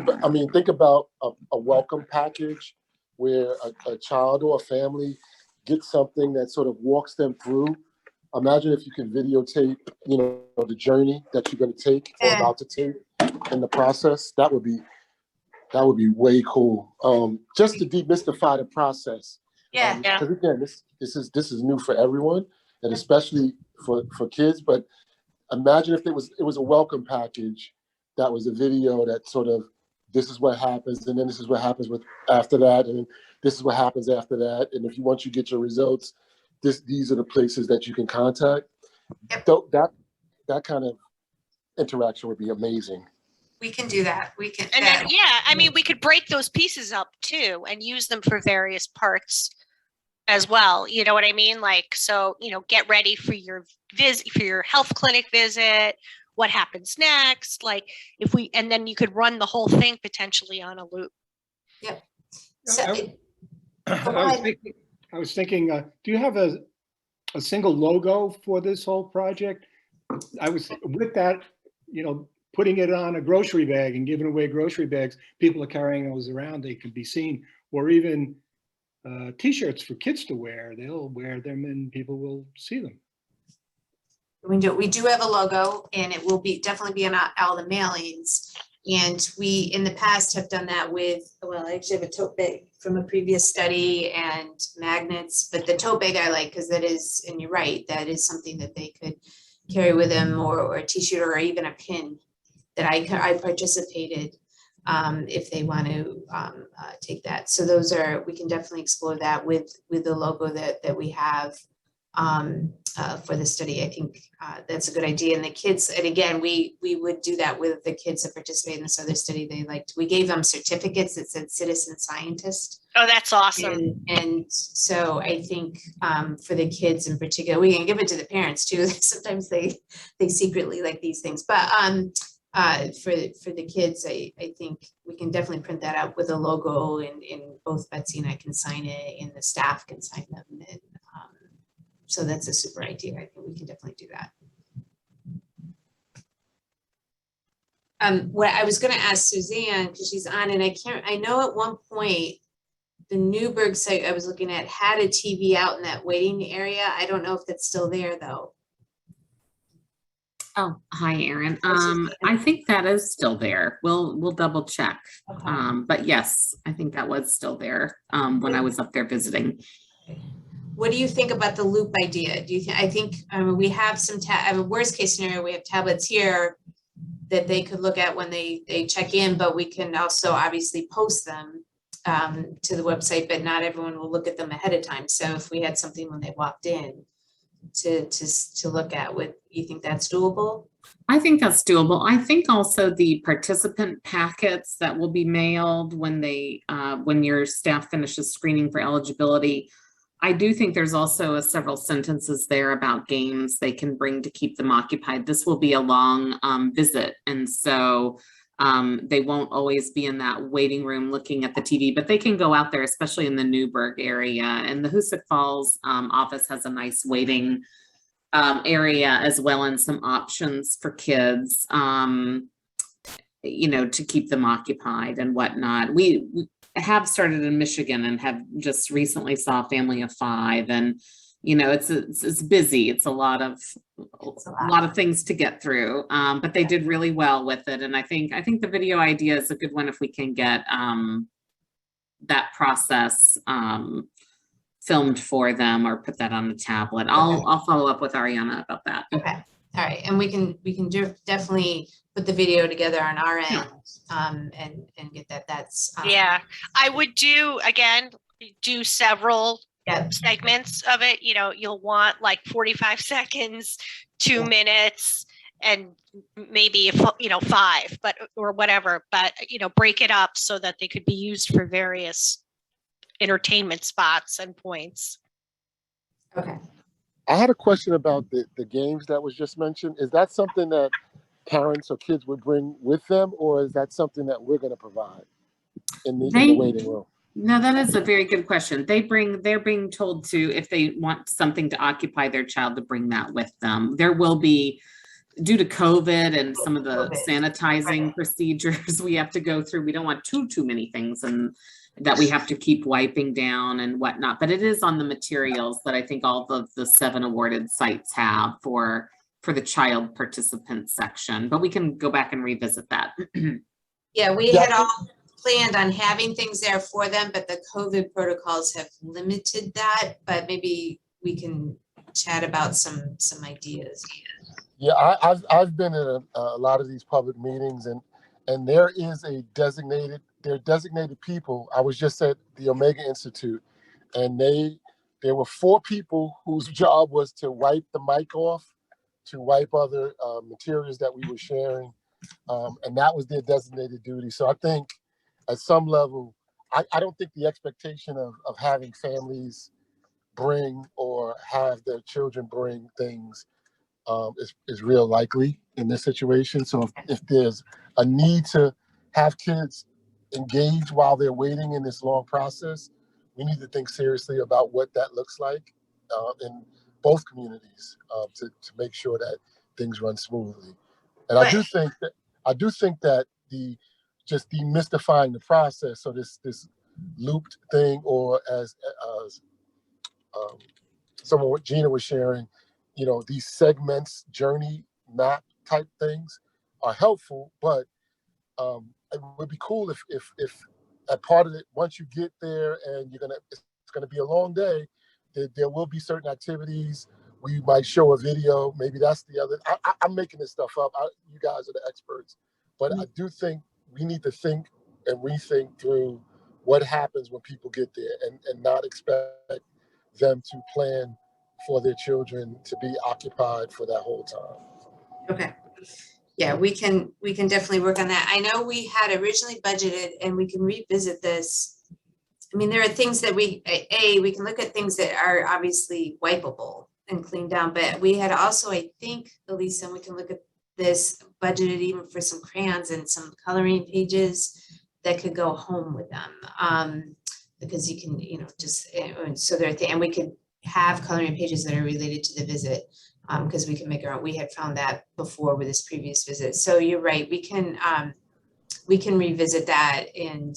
about a welcome package where a child or a family gets something that sort of walks them through? Imagine if you can videotape, the journey that you're going to take or about to take in the process. That would be way cool. Just to demystify the process. Yeah. Because again, this is new for everyone, and especially for kids. But imagine if it was a welcome package that was a video that sort of, this is what happens, and then this is what happens after that, and this is what happens after that. And if once you get your results, these are the places that you can contact. Yep. That kind of interaction would be amazing. We can do that. We can. And then, we could break those pieces up too and use them for various parts as well. You know what I mean? Like, so, get ready for your visit, for your health clinic visit. What happens next? Like, and then you could run the whole thing potentially on a loop. Yep. I was thinking, do you have a single logo for this whole project? I was with that, putting it on a grocery bag and giving away grocery bags. People are carrying those around. They can be seen, or even T-shirts for kids to wear. They'll wear them and people will see them. We do have a logo, and it will definitely be on all the mailings. And we, in the past, have done that with, I actually have a tote bag from a previous study and magnets, but the tote bag I like, because that is, and you're right, that is something that they could carry with them, or a T-shirt, or even a pin that I participated, if they want to take that. So we can definitely explore that with the logo that we have for the study. I think that's a good idea. And the kids, and again, we would do that with the kids that participate in this other study. We gave them certificates that said citizen scientist. Oh, that's awesome. And so I think for the kids in particular, we can give it to the parents too. Sometimes they secretly like these things, but for the kids, I think we can definitely print that out with a logo, and both Betsy and I can sign it, and the staff can sign them. And so that's a super idea. I think we can definitely do that. What I was going to ask Suzanne, because she's on, and I know at one point the Newberg site I was looking at had a TV out in that waiting area. I don't know if that's still there though. Oh, hi, Erin. I think that is still there. We'll double check. Okay. But yes, I think that was still there when I was up there visiting. What do you think about the loop idea? Do you think? I think we have some worst case scenario, we have tablets here that they could look at when they check in, but we can also obviously post them to the website, but not everyone will look at them ahead of time. So if we had something when they walked in to look at, you think that's doable? I think that's doable. I think also the participant packets that will be mailed when your staff finishes screening for eligibility, I do think there's also several sentences there about games they can bring to keep them occupied. This will be a long visit. And so They won't always be in that waiting room looking at the TV, but they can go out there, especially in the Newberg area. And the Hoosick Falls office has a nice waiting area as well, and some options for kids, you know, to keep them occupied and whatnot. We have started in Michigan and have just recently saw a family of 5, and you know, it's busy. It's a lot of things to get through, but they did really well with it. And I think the video idea is a good one if we can get that process filmed for them or put that on the tablet. I'll follow up with Ariana about that. Okay. All right. And we can definitely put the video together on our end, and get that. That's yeah. I would do several segments of it. You know, you'll want like 45 seconds, 2 minutes, and maybe 5, but or whatever. But you know, break it up so that they could be used for various entertainment spots and points. Okay. I had a question about the games that was just mentioned. Is that something that parents or kids would bring with them, or is that something that we're going to provide in the waiting room? No, that is a very good question. They're being told to, if they want something to occupy their child, to bring that with them. There will be, due to COVID and some of the sanitizing procedures we have to go through, we don't want too many things and that we have to keep wiping down and whatnot. But it is on the materials that I think all of the 7 awarded sites have for the child participant section. But we can go back and revisit that. Yeah, we had all planned on having things there for them, but the COVID protocols have limited that. But maybe we can chat about some ideas. Yeah, I've been in a lot of these public meetings, and there are designated people. I was just at the Omega Institute, and there were 4 people whose job was to wipe the mic off, to wipe other materials that we were sharing, and that was their designated duty. So I think at some level, I don't think the expectation of having families bring or have their children bring things is real likely in this situation. So if there's a need to have kids engage while they're waiting in this long process, we need to think seriously about what that looks like in both communities to make sure that things run smoothly. And I do think that just demystifying the process, so this looped thing, or as someone what Gina was sharing, you know, these segments, journey map type things are helpful, but it would be cool if a part of it, once you get there and it's gonna be a long day, there will be certain activities. We might show a video. Maybe that's the other. I'm making this stuff up. You guys are the experts, but I do think we need to think and rethink through what happens when people get there, and not expect them to plan for their children to be occupied for that whole time. Okay. Yeah, we can definitely work on that. I know we had originally budgeted, and we can revisit this. I mean, there are things that we can look at things that are obviously wipeable and cleaned down, but we had also, I think, Elisa, we can look at this budgeted even for some crayons and some coloring pages that could go home with them. Because you can, you know, just, so there are things, and we could have coloring pages that are related to the visit. Because we can make our own. We had found that before with this previous visit. So you're right. We can revisit that and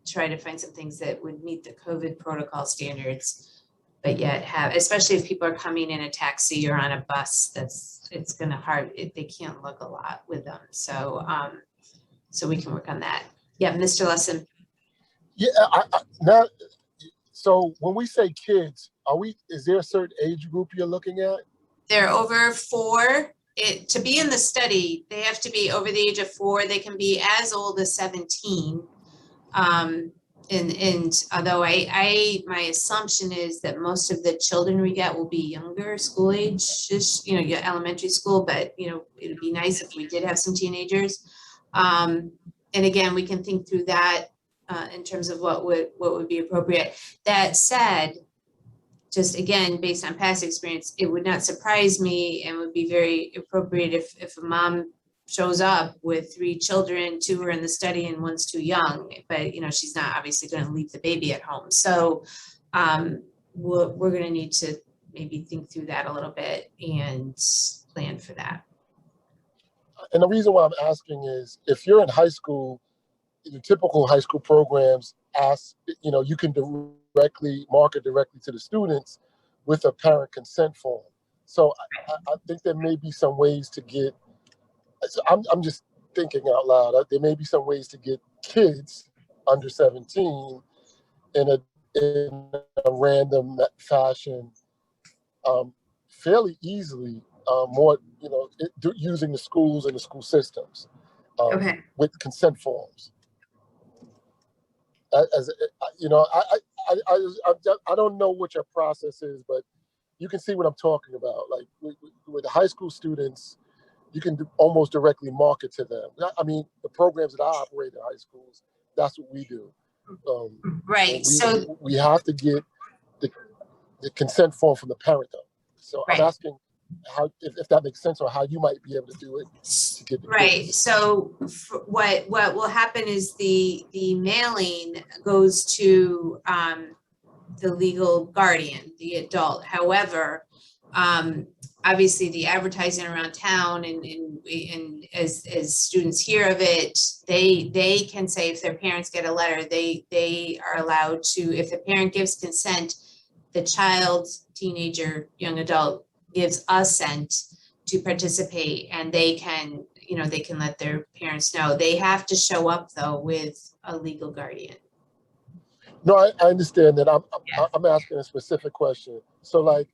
try to find some things that would meet the COVID protocol standards, but yet have, especially if people are coming in a taxi or on a bus, it's going to they can't look a lot with them. So so we can work on that. Yeah, Mr. Lesson. Yeah, so when we say kids, is there a certain age group you're looking at? They're over 4. To be in the study, they have to be over the age of 4. They can be as old as 17. And although my assumption is that most of the children we get will be younger, school age, just, you know, elementary school, but you know, it would be nice if we did have some teenagers. And again, we can think through that in terms of what would be appropriate. That said, just again, based on past experience, it would not surprise me and would be very appropriate if a mom shows up with 3 children, 2 are in the study and 1's too young, but she's not obviously going to leave the baby at home. So we're going to need to maybe think through that a little bit and plan for that. And the reason why I'm asking is, if you're in high school, the typical high school programs ask, you can directly market directly to the students with a parent consent form. So I think there may be some ways to get, I'm just thinking out loud, there may be some ways to get kids under 17 in a random fashion fairly easily, more, using the schools and the school systems with consent forms. I don't know what your process is, but you can see what I'm talking about. Like with high school students, you can almost directly market to them. I mean, the programs that I operate in high schools, that's what we do. Right. So we have to get the consent form from the parent, though. So I'm asking how, if that makes sense, or how you might be able to do it to get the kids. So what will happen is the mailing goes to the legal guardian, the adult. However, obviously the advertising around town and as students hear of it, they can say, if their parents get a letter, they are allowed to, if the parent gives consent, the child, teenager, young adult gives assent to participate, and they can let their parents know. They have to show up though with a legal guardian. No, I understand that. I'm asking a specific question. So like,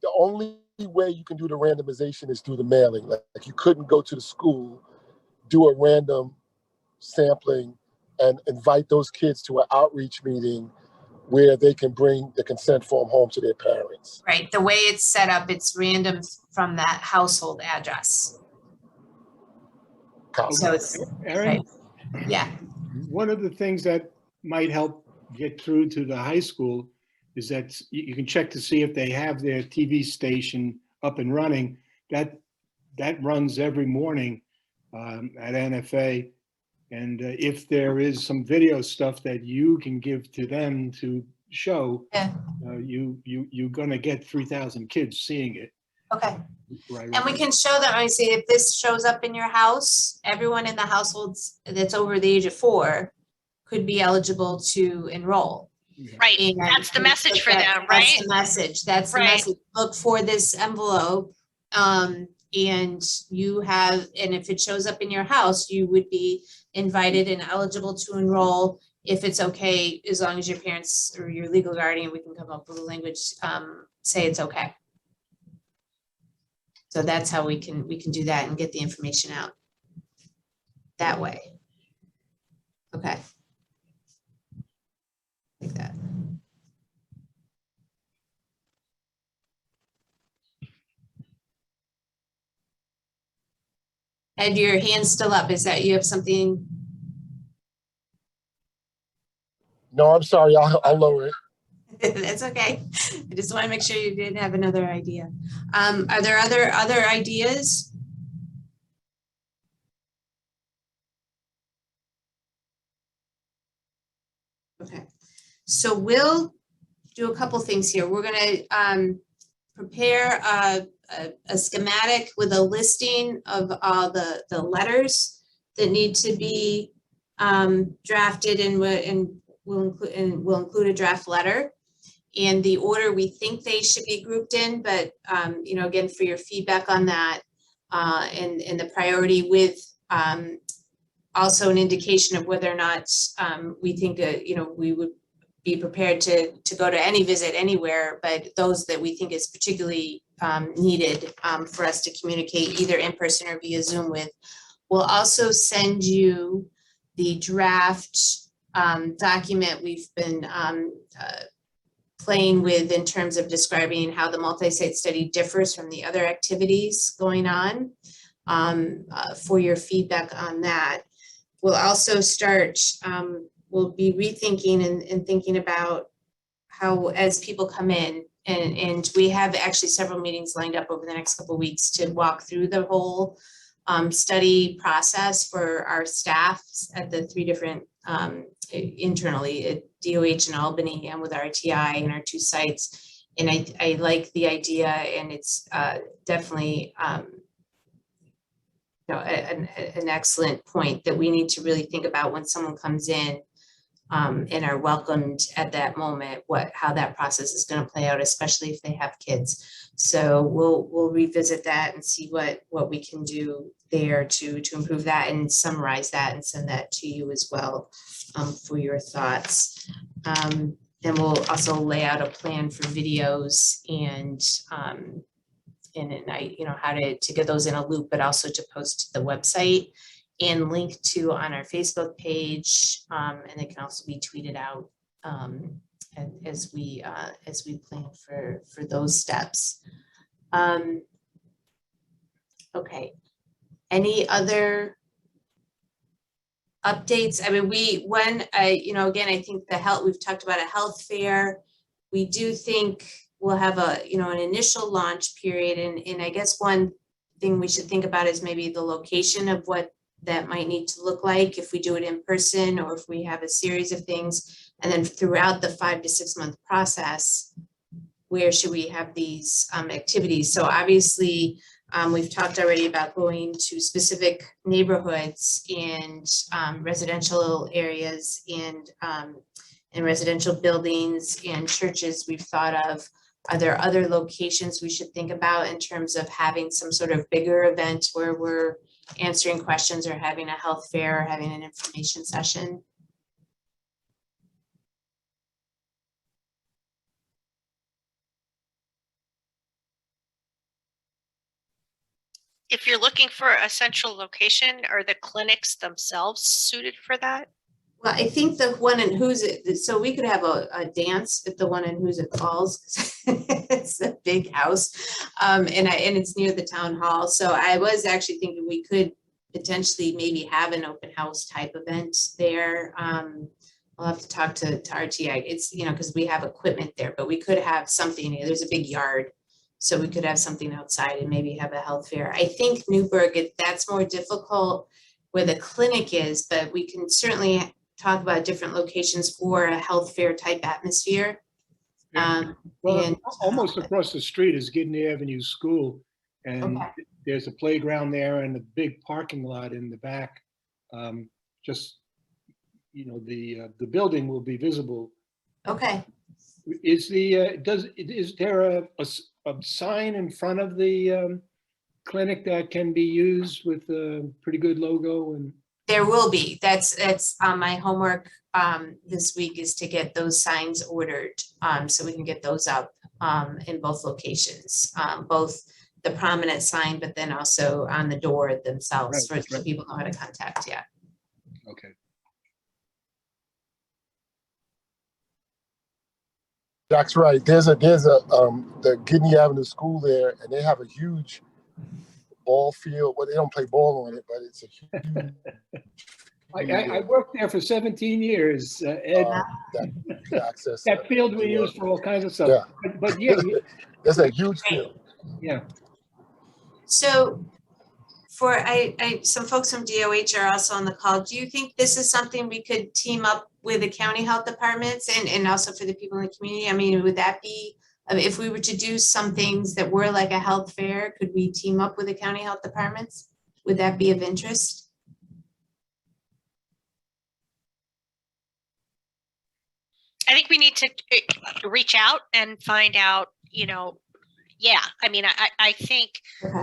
the only way you can do the randomization is through the mailing. Like you couldn't go to the school, do a random sampling and invite those kids to an outreach meeting where they can bring the consent form home to their parents. Right. The way it's set up, it's random from that household address. So it's Erin, yeah. One of the things that might help get through to the high school is that you can check to see if they have their TV station up and running. That runs every morning at NFA. And if there is some video stuff that you can give to them to show, you're going to get 3,000 kids seeing it. Okay. Right. And we can show them, I see, if this shows up in your house, everyone in the households that's over the age of 4 could be eligible to enroll. Right. And that's the message for them, right? That's the message. That's the message. Look for this envelope. And you have, and if it shows up in your house, you would be invited and eligible to enroll if it's okay, as long as your parents or your legal guardian, we can come up with a language, say it's okay. So that's how we can do that and get the information out that way. Okay. Like that. Ed, your hand's still up. Is that you have something? No, I'm sorry. I'll lower it. That's okay. I just want to make sure you didn't have another idea. Are there other ideas? Okay, so we'll do a couple things here. We're going to prepare a schematic with a listing of all the letters that need to be drafted, and we'll include a draft letter and the order we think they should be grouped in. But again, for your feedback on that and the priority, with also an indication of whether or not we think we would be prepared to go to any visit anywhere, but those that we think is particularly needed for us to communicate either in person or via Zoom with. We'll also send you the draft document we've been playing with in terms of describing how the multi-site study differs from the other activities going on, for your feedback on that. We'll also start, we'll be rethinking and thinking about how, as people come in, and we have actually several meetings lined up over the next couple of weeks to walk through the whole study process for our staffs at the 3 different internally at DOH in Albany and with RTI and our 2 sites. And I like the idea, and it's definitely an excellent point that we need to really think about when someone comes in and are welcomed at that moment, how that process is going to play out, especially if they have kids. So we'll revisit that and see what we can do there to improve that and summarize that and send that to you as well for your thoughts. Then we'll also lay out a plan for videos and how to get those in a loop, but also to post to the website and link to on our Facebook page, and it can also be tweeted out as we plan for those steps. Okay, any other updates? I mean, again, I think we've talked about a health fair. We do think we'll have an initial launch period, and I guess one thing we should think about is maybe the location of what that might need to look like if we do it in person or if we have a series of things. And then throughout the 5 to 6 month process, where should we have these activities? So obviously, we've talked already about going to specific neighborhoods and residential areas and residential buildings and churches we've thought of. Are there other locations we should think about in terms of having some sort of bigger event where we're answering questions or having a health fair or having an information session? If you're looking for a central location, are the clinics themselves suited for that? Well, I think the one in Hoosick, so we could have a dance at the one in Hoosick Falls. It's a big house, and it's near the town hall. So I was actually thinking we could potentially maybe have an open house type event there. We'll have to talk to RTI. It's, because we have equipment there, but we could have something. There's a big yard, so we could have something outside and maybe have a health fair. I think Newberg, that's more difficult where the clinic is, but we can certainly talk about different locations for a health fair type atmosphere. Almost across the street is Gidney Avenue School, and okay. There's a playground there and a big parking lot in the back. The building will be visible. Okay. Is there a sign in front of the clinic that can be used with a pretty good logo? And there will be. That's my homework this week is to get those signs ordered so we can get those up in both locations, both the prominent sign, but then also on the door themselves so people know how to contact. Yeah. Okay. That's right. There's the Gidney Avenue School there, and they have a huge ball field. Well, they don't play ball on it, but it's a huge. I worked there for 17 years, Ed. That field we use for all kinds of stuff. Yeah. But yeah, it's a huge field. Yeah. So for some folks from DOH are also on the call. Do you think this is something we could team up with the county health departments and also for the people in the community? I mean, would that be, if we were to do some things that were like a health fair, could we team up with the county health departments? Would that be of interest? I think we need to reach out and find out, yeah, I mean, I think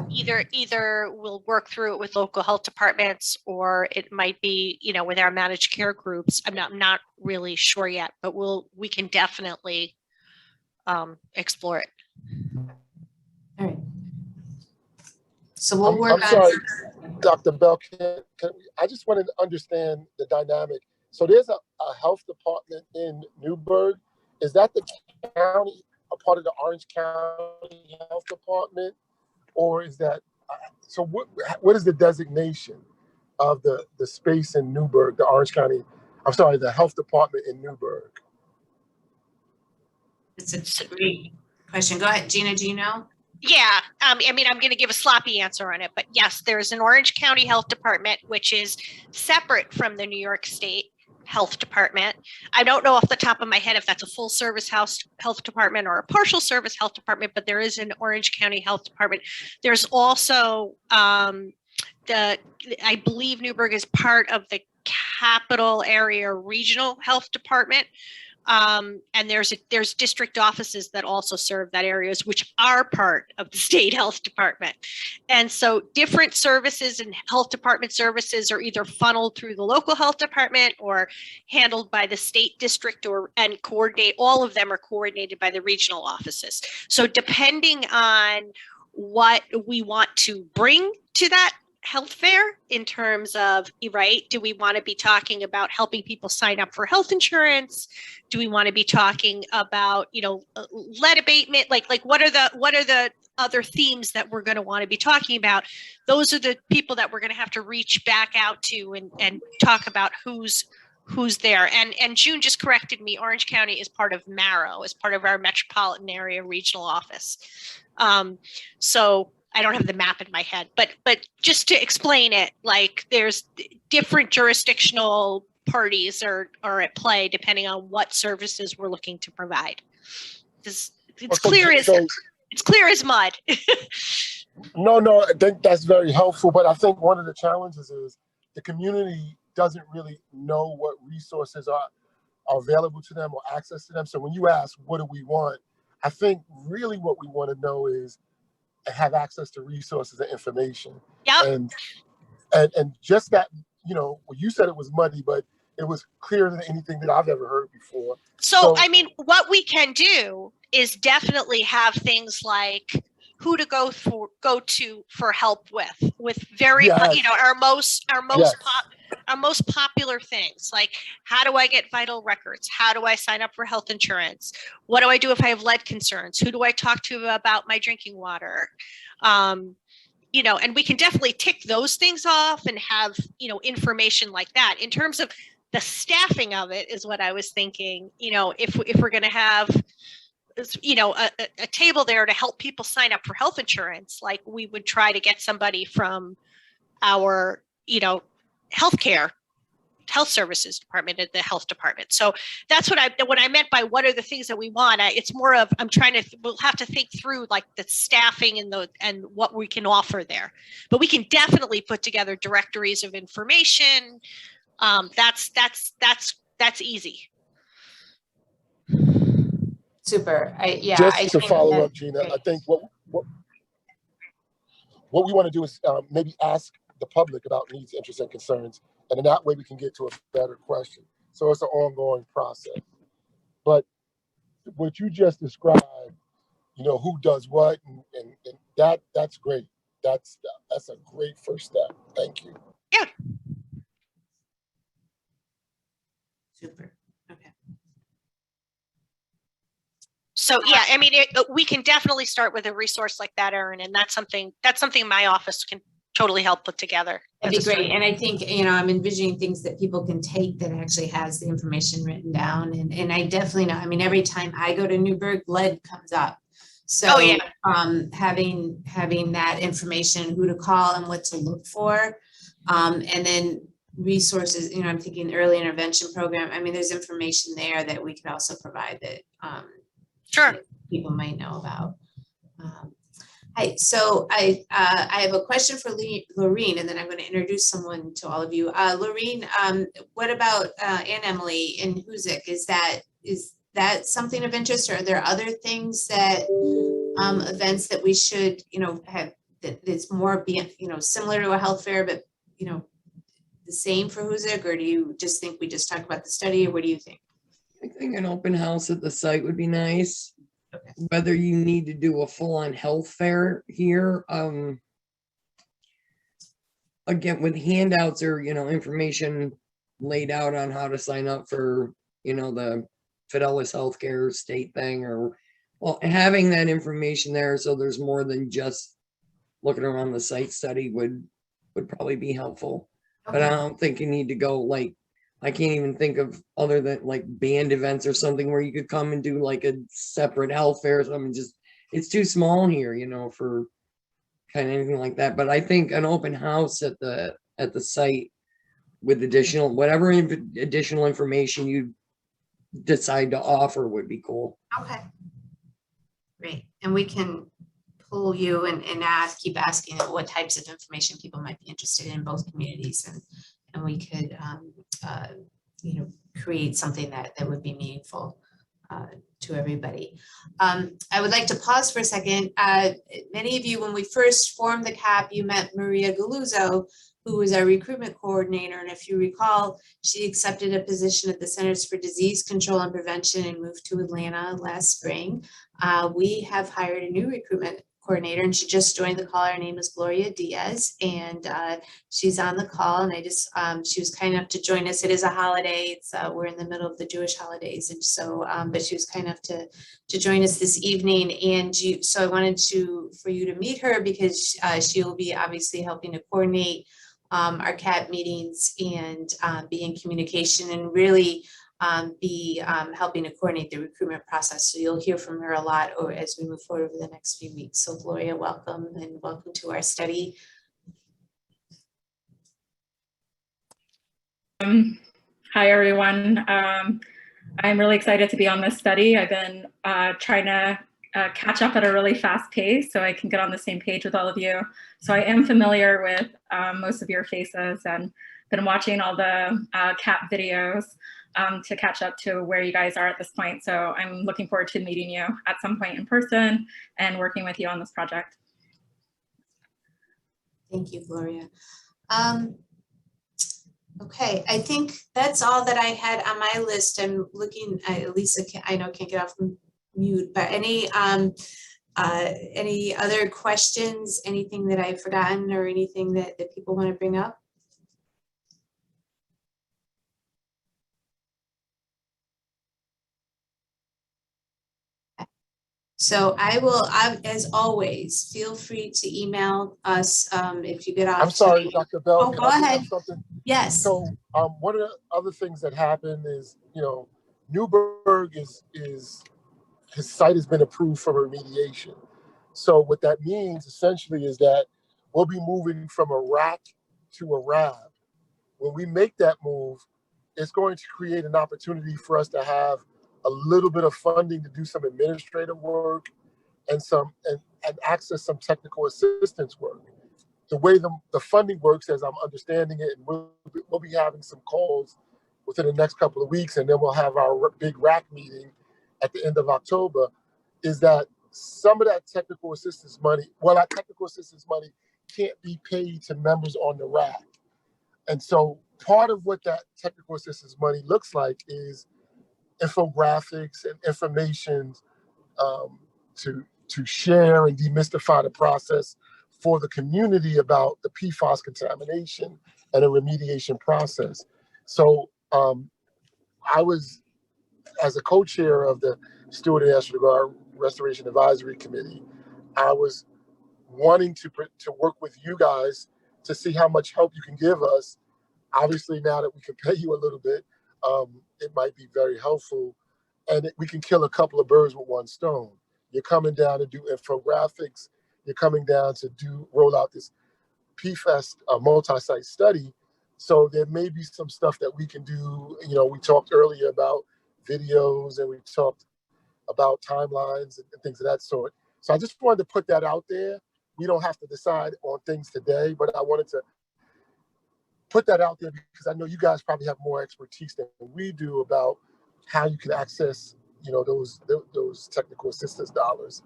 either we'll work through it with local health departments, or it might be, with our managed care groups. I'm not really sure yet, but we can definitely explore it. All right. So we'll work I'm sorry, on. Dr. Bell, I just wanted to understand the dynamic. So there's a health department in Newberg. Is that the county, a part of the Orange County Health Department? Or is that, so what is the designation of the space in Newberg, the Orange County, the health department in Newberg? It's a great question. Go ahead, Gina, do you know? Yeah, I mean, I'm going to give a sloppy answer on it, but yes, there's an Orange County Health Department, which is separate from the New York State Health Department. I don't know off the top of my head if that's a full service health department or a partial service health department, but there is an Orange County Health Department. There's also I believe Newberg is part of the Capital Area Regional Health Department. And there's district offices that also serve that areas, which are part of the state health department. And so different services and health department services are either funneled through the local health department or handled by the state district, and all of them are coordinated by the regional offices. So depending on what we want to bring to that health fair in terms of, right, do we want to be talking about helping people sign up for health insurance? Do we want to be talking about, lead abatement? Like what are the other themes that we're going to want to be talking about? Those are the people that we're going to have to reach back out to and talk about who's there. And June just corrected me. Orange County is part of Marrow, is part of our metropolitan area regional office. So I don't have the map in my head, but just to explain it, like there's different jurisdictional parties are at play depending on what services we're looking to provide. It's clear as mud. No, I think that's very helpful. But I think one of the challenges is the community doesn't really know what resources are available to them or access to them. So when you ask, what do we want? I think really what we want to know is have access to resources and information. Yep. And just that, well, you said it was muddy, but it was clearer than anything that I've ever heard before. So I mean, what we can do is definitely have things like who to go to for help with very, yes. Our most popular things, like how do I get vital records? How do I sign up for health insurance? What do I do if I have lead concerns? Who do I talk to about my drinking water? And we can definitely tick those things off and have, information like that. In terms of the staffing of it is what I was thinking, if we're going to have, a table there to help people sign up for health insurance, like we would try to get somebody from our, health services department at the health department. So that's what I meant by what are the things that we want. It's more of, we'll have to think through like the staffing and what we can offer there, but we can definitely put together directories of information. That's easy. Super. Just to follow up, Gina, I think what we want to do is maybe ask the public about needs, interests, and concerns, and in that way we can get to a better question. So it's an ongoing process. But what you just described, who does what, and that's great. That's a great first step. Thank you. Yeah. Super. Okay. So yeah, I mean, we can definitely start with a resource like that, Erin, and that's something my office can totally help put together. That'd be great. And I think, I'm envisioning things that people can take that actually has the information written down. And I definitely know, I mean, every time I go to Newberg, lead comes up. So having that information, who to call and what to look for, and then resources, I'm thinking early intervention program. I mean, there's information there that we could also provide that that people might know about. Hi, so I have a question for Laureen, and then I'm going to introduce someone to all of you. Laureen, what about Anne Emily in Hoosick? Is that something of interest, or are there other things that events that we should have that's more similar to a health fair, but the same for Hoosick, or do you just think we just talk about the study, or what do you think? I think an open house at the site would be nice. Okay. Whether you need to do a full-on health fair here, again, with handouts or information laid out on how to sign up for the Fidelis Healthcare state thing, or having that information there so there's more than just looking around the site study would probably be helpful. Okay. But I don't think you need to go I can't even think of other than like band events or something where you could come and do like a separate health fair or something, just it's too small here, for kind of anything like that. But I think an open house at the site with whatever additional information you decide to offer would be cool. Okay. Great. And we can pull you and keep asking what types of information people might be interested in both communities, and we could create something that would be meaningful to everybody. I would like to pause for a second. Many of you, when we first formed the CAP, you met Maria Galuzzo, who was our recruitment coordinator. And if you recall, she accepted a position at the Centers for Disease Control and Prevention and moved to Atlanta last spring. We have hired a new recruitment coordinator, and she just joined the call. Her name is Gloria Diaz, and she's on the call. And she was kind enough to join us. It is a holiday. We're in the middle of the Jewish holidays, and so, but she was kind enough to join us this evening. And so I wanted for you to meet her, because she will be obviously helping to coordinate our CAP meetings and be in communication, and really be helping to coordinate the recruitment process. So you'll hear from her a lot as we move forward over the next few weeks. So Gloria, welcome, and welcome to our study. Hi, everyone. I'm really excited to be on this study. I've been trying to catch up at a really fast pace so I can get on the same page with all of you. So I am familiar with most of your faces and been watching all the CAP videos to catch up to where you guys are at this point. So I'm looking forward to meeting you at some point in person and working with you on this project. Thank you, Gloria. Okay, I think that's all that I had on my list. I'm looking at Lisa, I know can't get off mute, but any other questions, anything that I've forgotten, or anything that people want to bring up? So I will, as always, feel free to email us if you get off. I'm sorry, Dr. Bell. Oh, go ahead. Yes. So one of the other things that happened is, Newberg his site has been approved for remediation. So what that means essentially is that we'll be moving from a rack to a RAB. When we make that move, it's going to create an opportunity for us to have a little bit of funding to do some administrative work and access some technical assistance work. The way the funding works, as I'm understanding it, and we'll be having some calls within the next couple of weeks, and then we'll have our big RAC meeting at the end of October, is that some of that technical assistance money, our technical assistance money can't be paid to members on the RAC. And so part of what that technical assistance money looks like is infographics and information to share and demystify the process for the community about the PFAS contamination and the remediation process. So I was, as a co-chair of the Steward and National Guard Restoration Advisory Committee, I was wanting to work with you guys to see how much help you can give us. Obviously, now that we can pay you a little bit, it might be very helpful, and we can kill a couple of birds with one stone. You're coming down to do infographics. You're coming down to roll out this PFAS multi-site study. So there may be some stuff that we can do. We talked earlier about videos, and we talked about timelines and things of that sort. So I just wanted to put that out there. We don't have to decide on things today, but I wanted to put that out there because I know you guys probably have more expertise than we do about how you can access, those technical assistance dollars.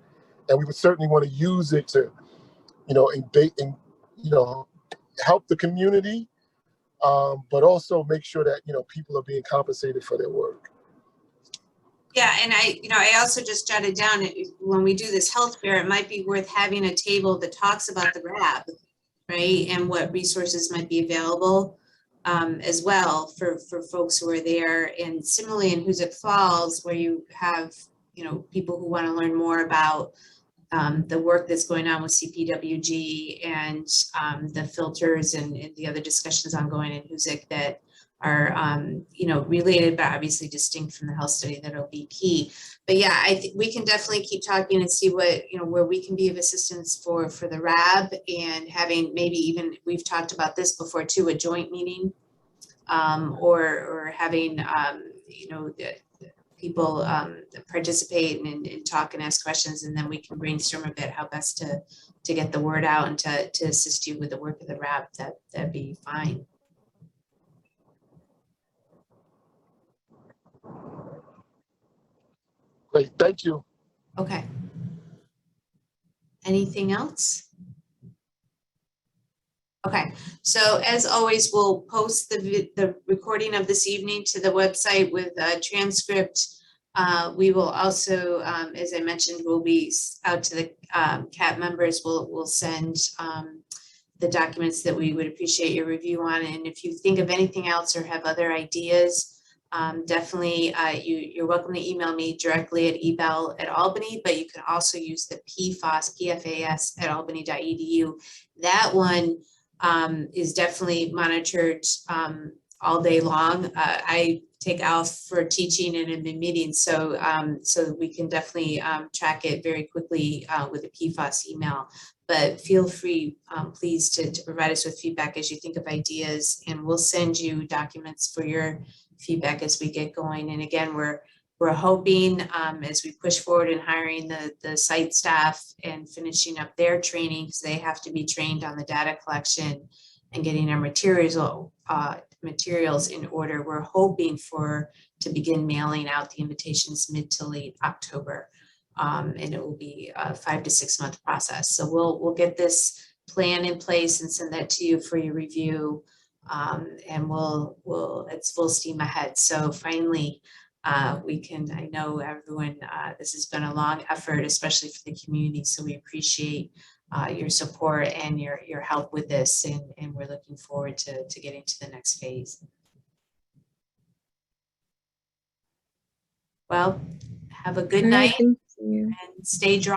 And we would certainly want to use it to, help the community, but also make sure that, people are being compensated for their work. Yeah, and I also just jotted down, when we do this health fair, it might be worth having a table that talks about the RAB, right? And what resources might be available as well for folks who are there. And similarly in Hoosick Falls, where you have, people who want to learn more about the work that's going on with CPWG and the filters and the other discussions ongoing in Hoosick, that you know, related, but obviously distinct from the health study. That'll be key. But yeah, I think we can definitely keep talking and see what, you know, where we can be of assistance for the RAB, and having maybe even, we've talked about this before too, a joint meeting, or having, you know, people participate and talk and ask questions, and then we can brainstorm a bit how best to get the word out and to assist you with the work of the RAB. That'd be fine. Great, thank you. Okay. Anything else? Okay, so as always, we'll post the recording of this evening to the website with a transcript. We will also, as I mentioned, we'll be out to the CAT members. We'll send the documents that we would appreciate your review on. And if you think of anything else or have other ideas, definitely you're welcome to email me directly at ebell@albany, but you can also use the PFAS at albany.edu. That one is definitely monitored all day long. I take off for teaching and in the meetings, so we can definitely track it very quickly with a PFAS email. But feel free, please, to provide us with feedback as you think of ideas, and we'll send you documents for your feedback as we get going. And again, we're hoping as we push forward in hiring the site staff and finishing up their training, because they have to be trained on the data collection and getting our materials in order. We're hoping to begin mailing out the invitations mid to late October, and it will be a 5 to 6 month process. So we'll get this plan in place and send that to you for your review, and it's full steam ahead. So finally, I know everyone, this has been a long effort, especially for the community. So we appreciate your support and your help with this, and we're looking forward to getting to the next phase. Well, have a good night Thank you. and stay dry.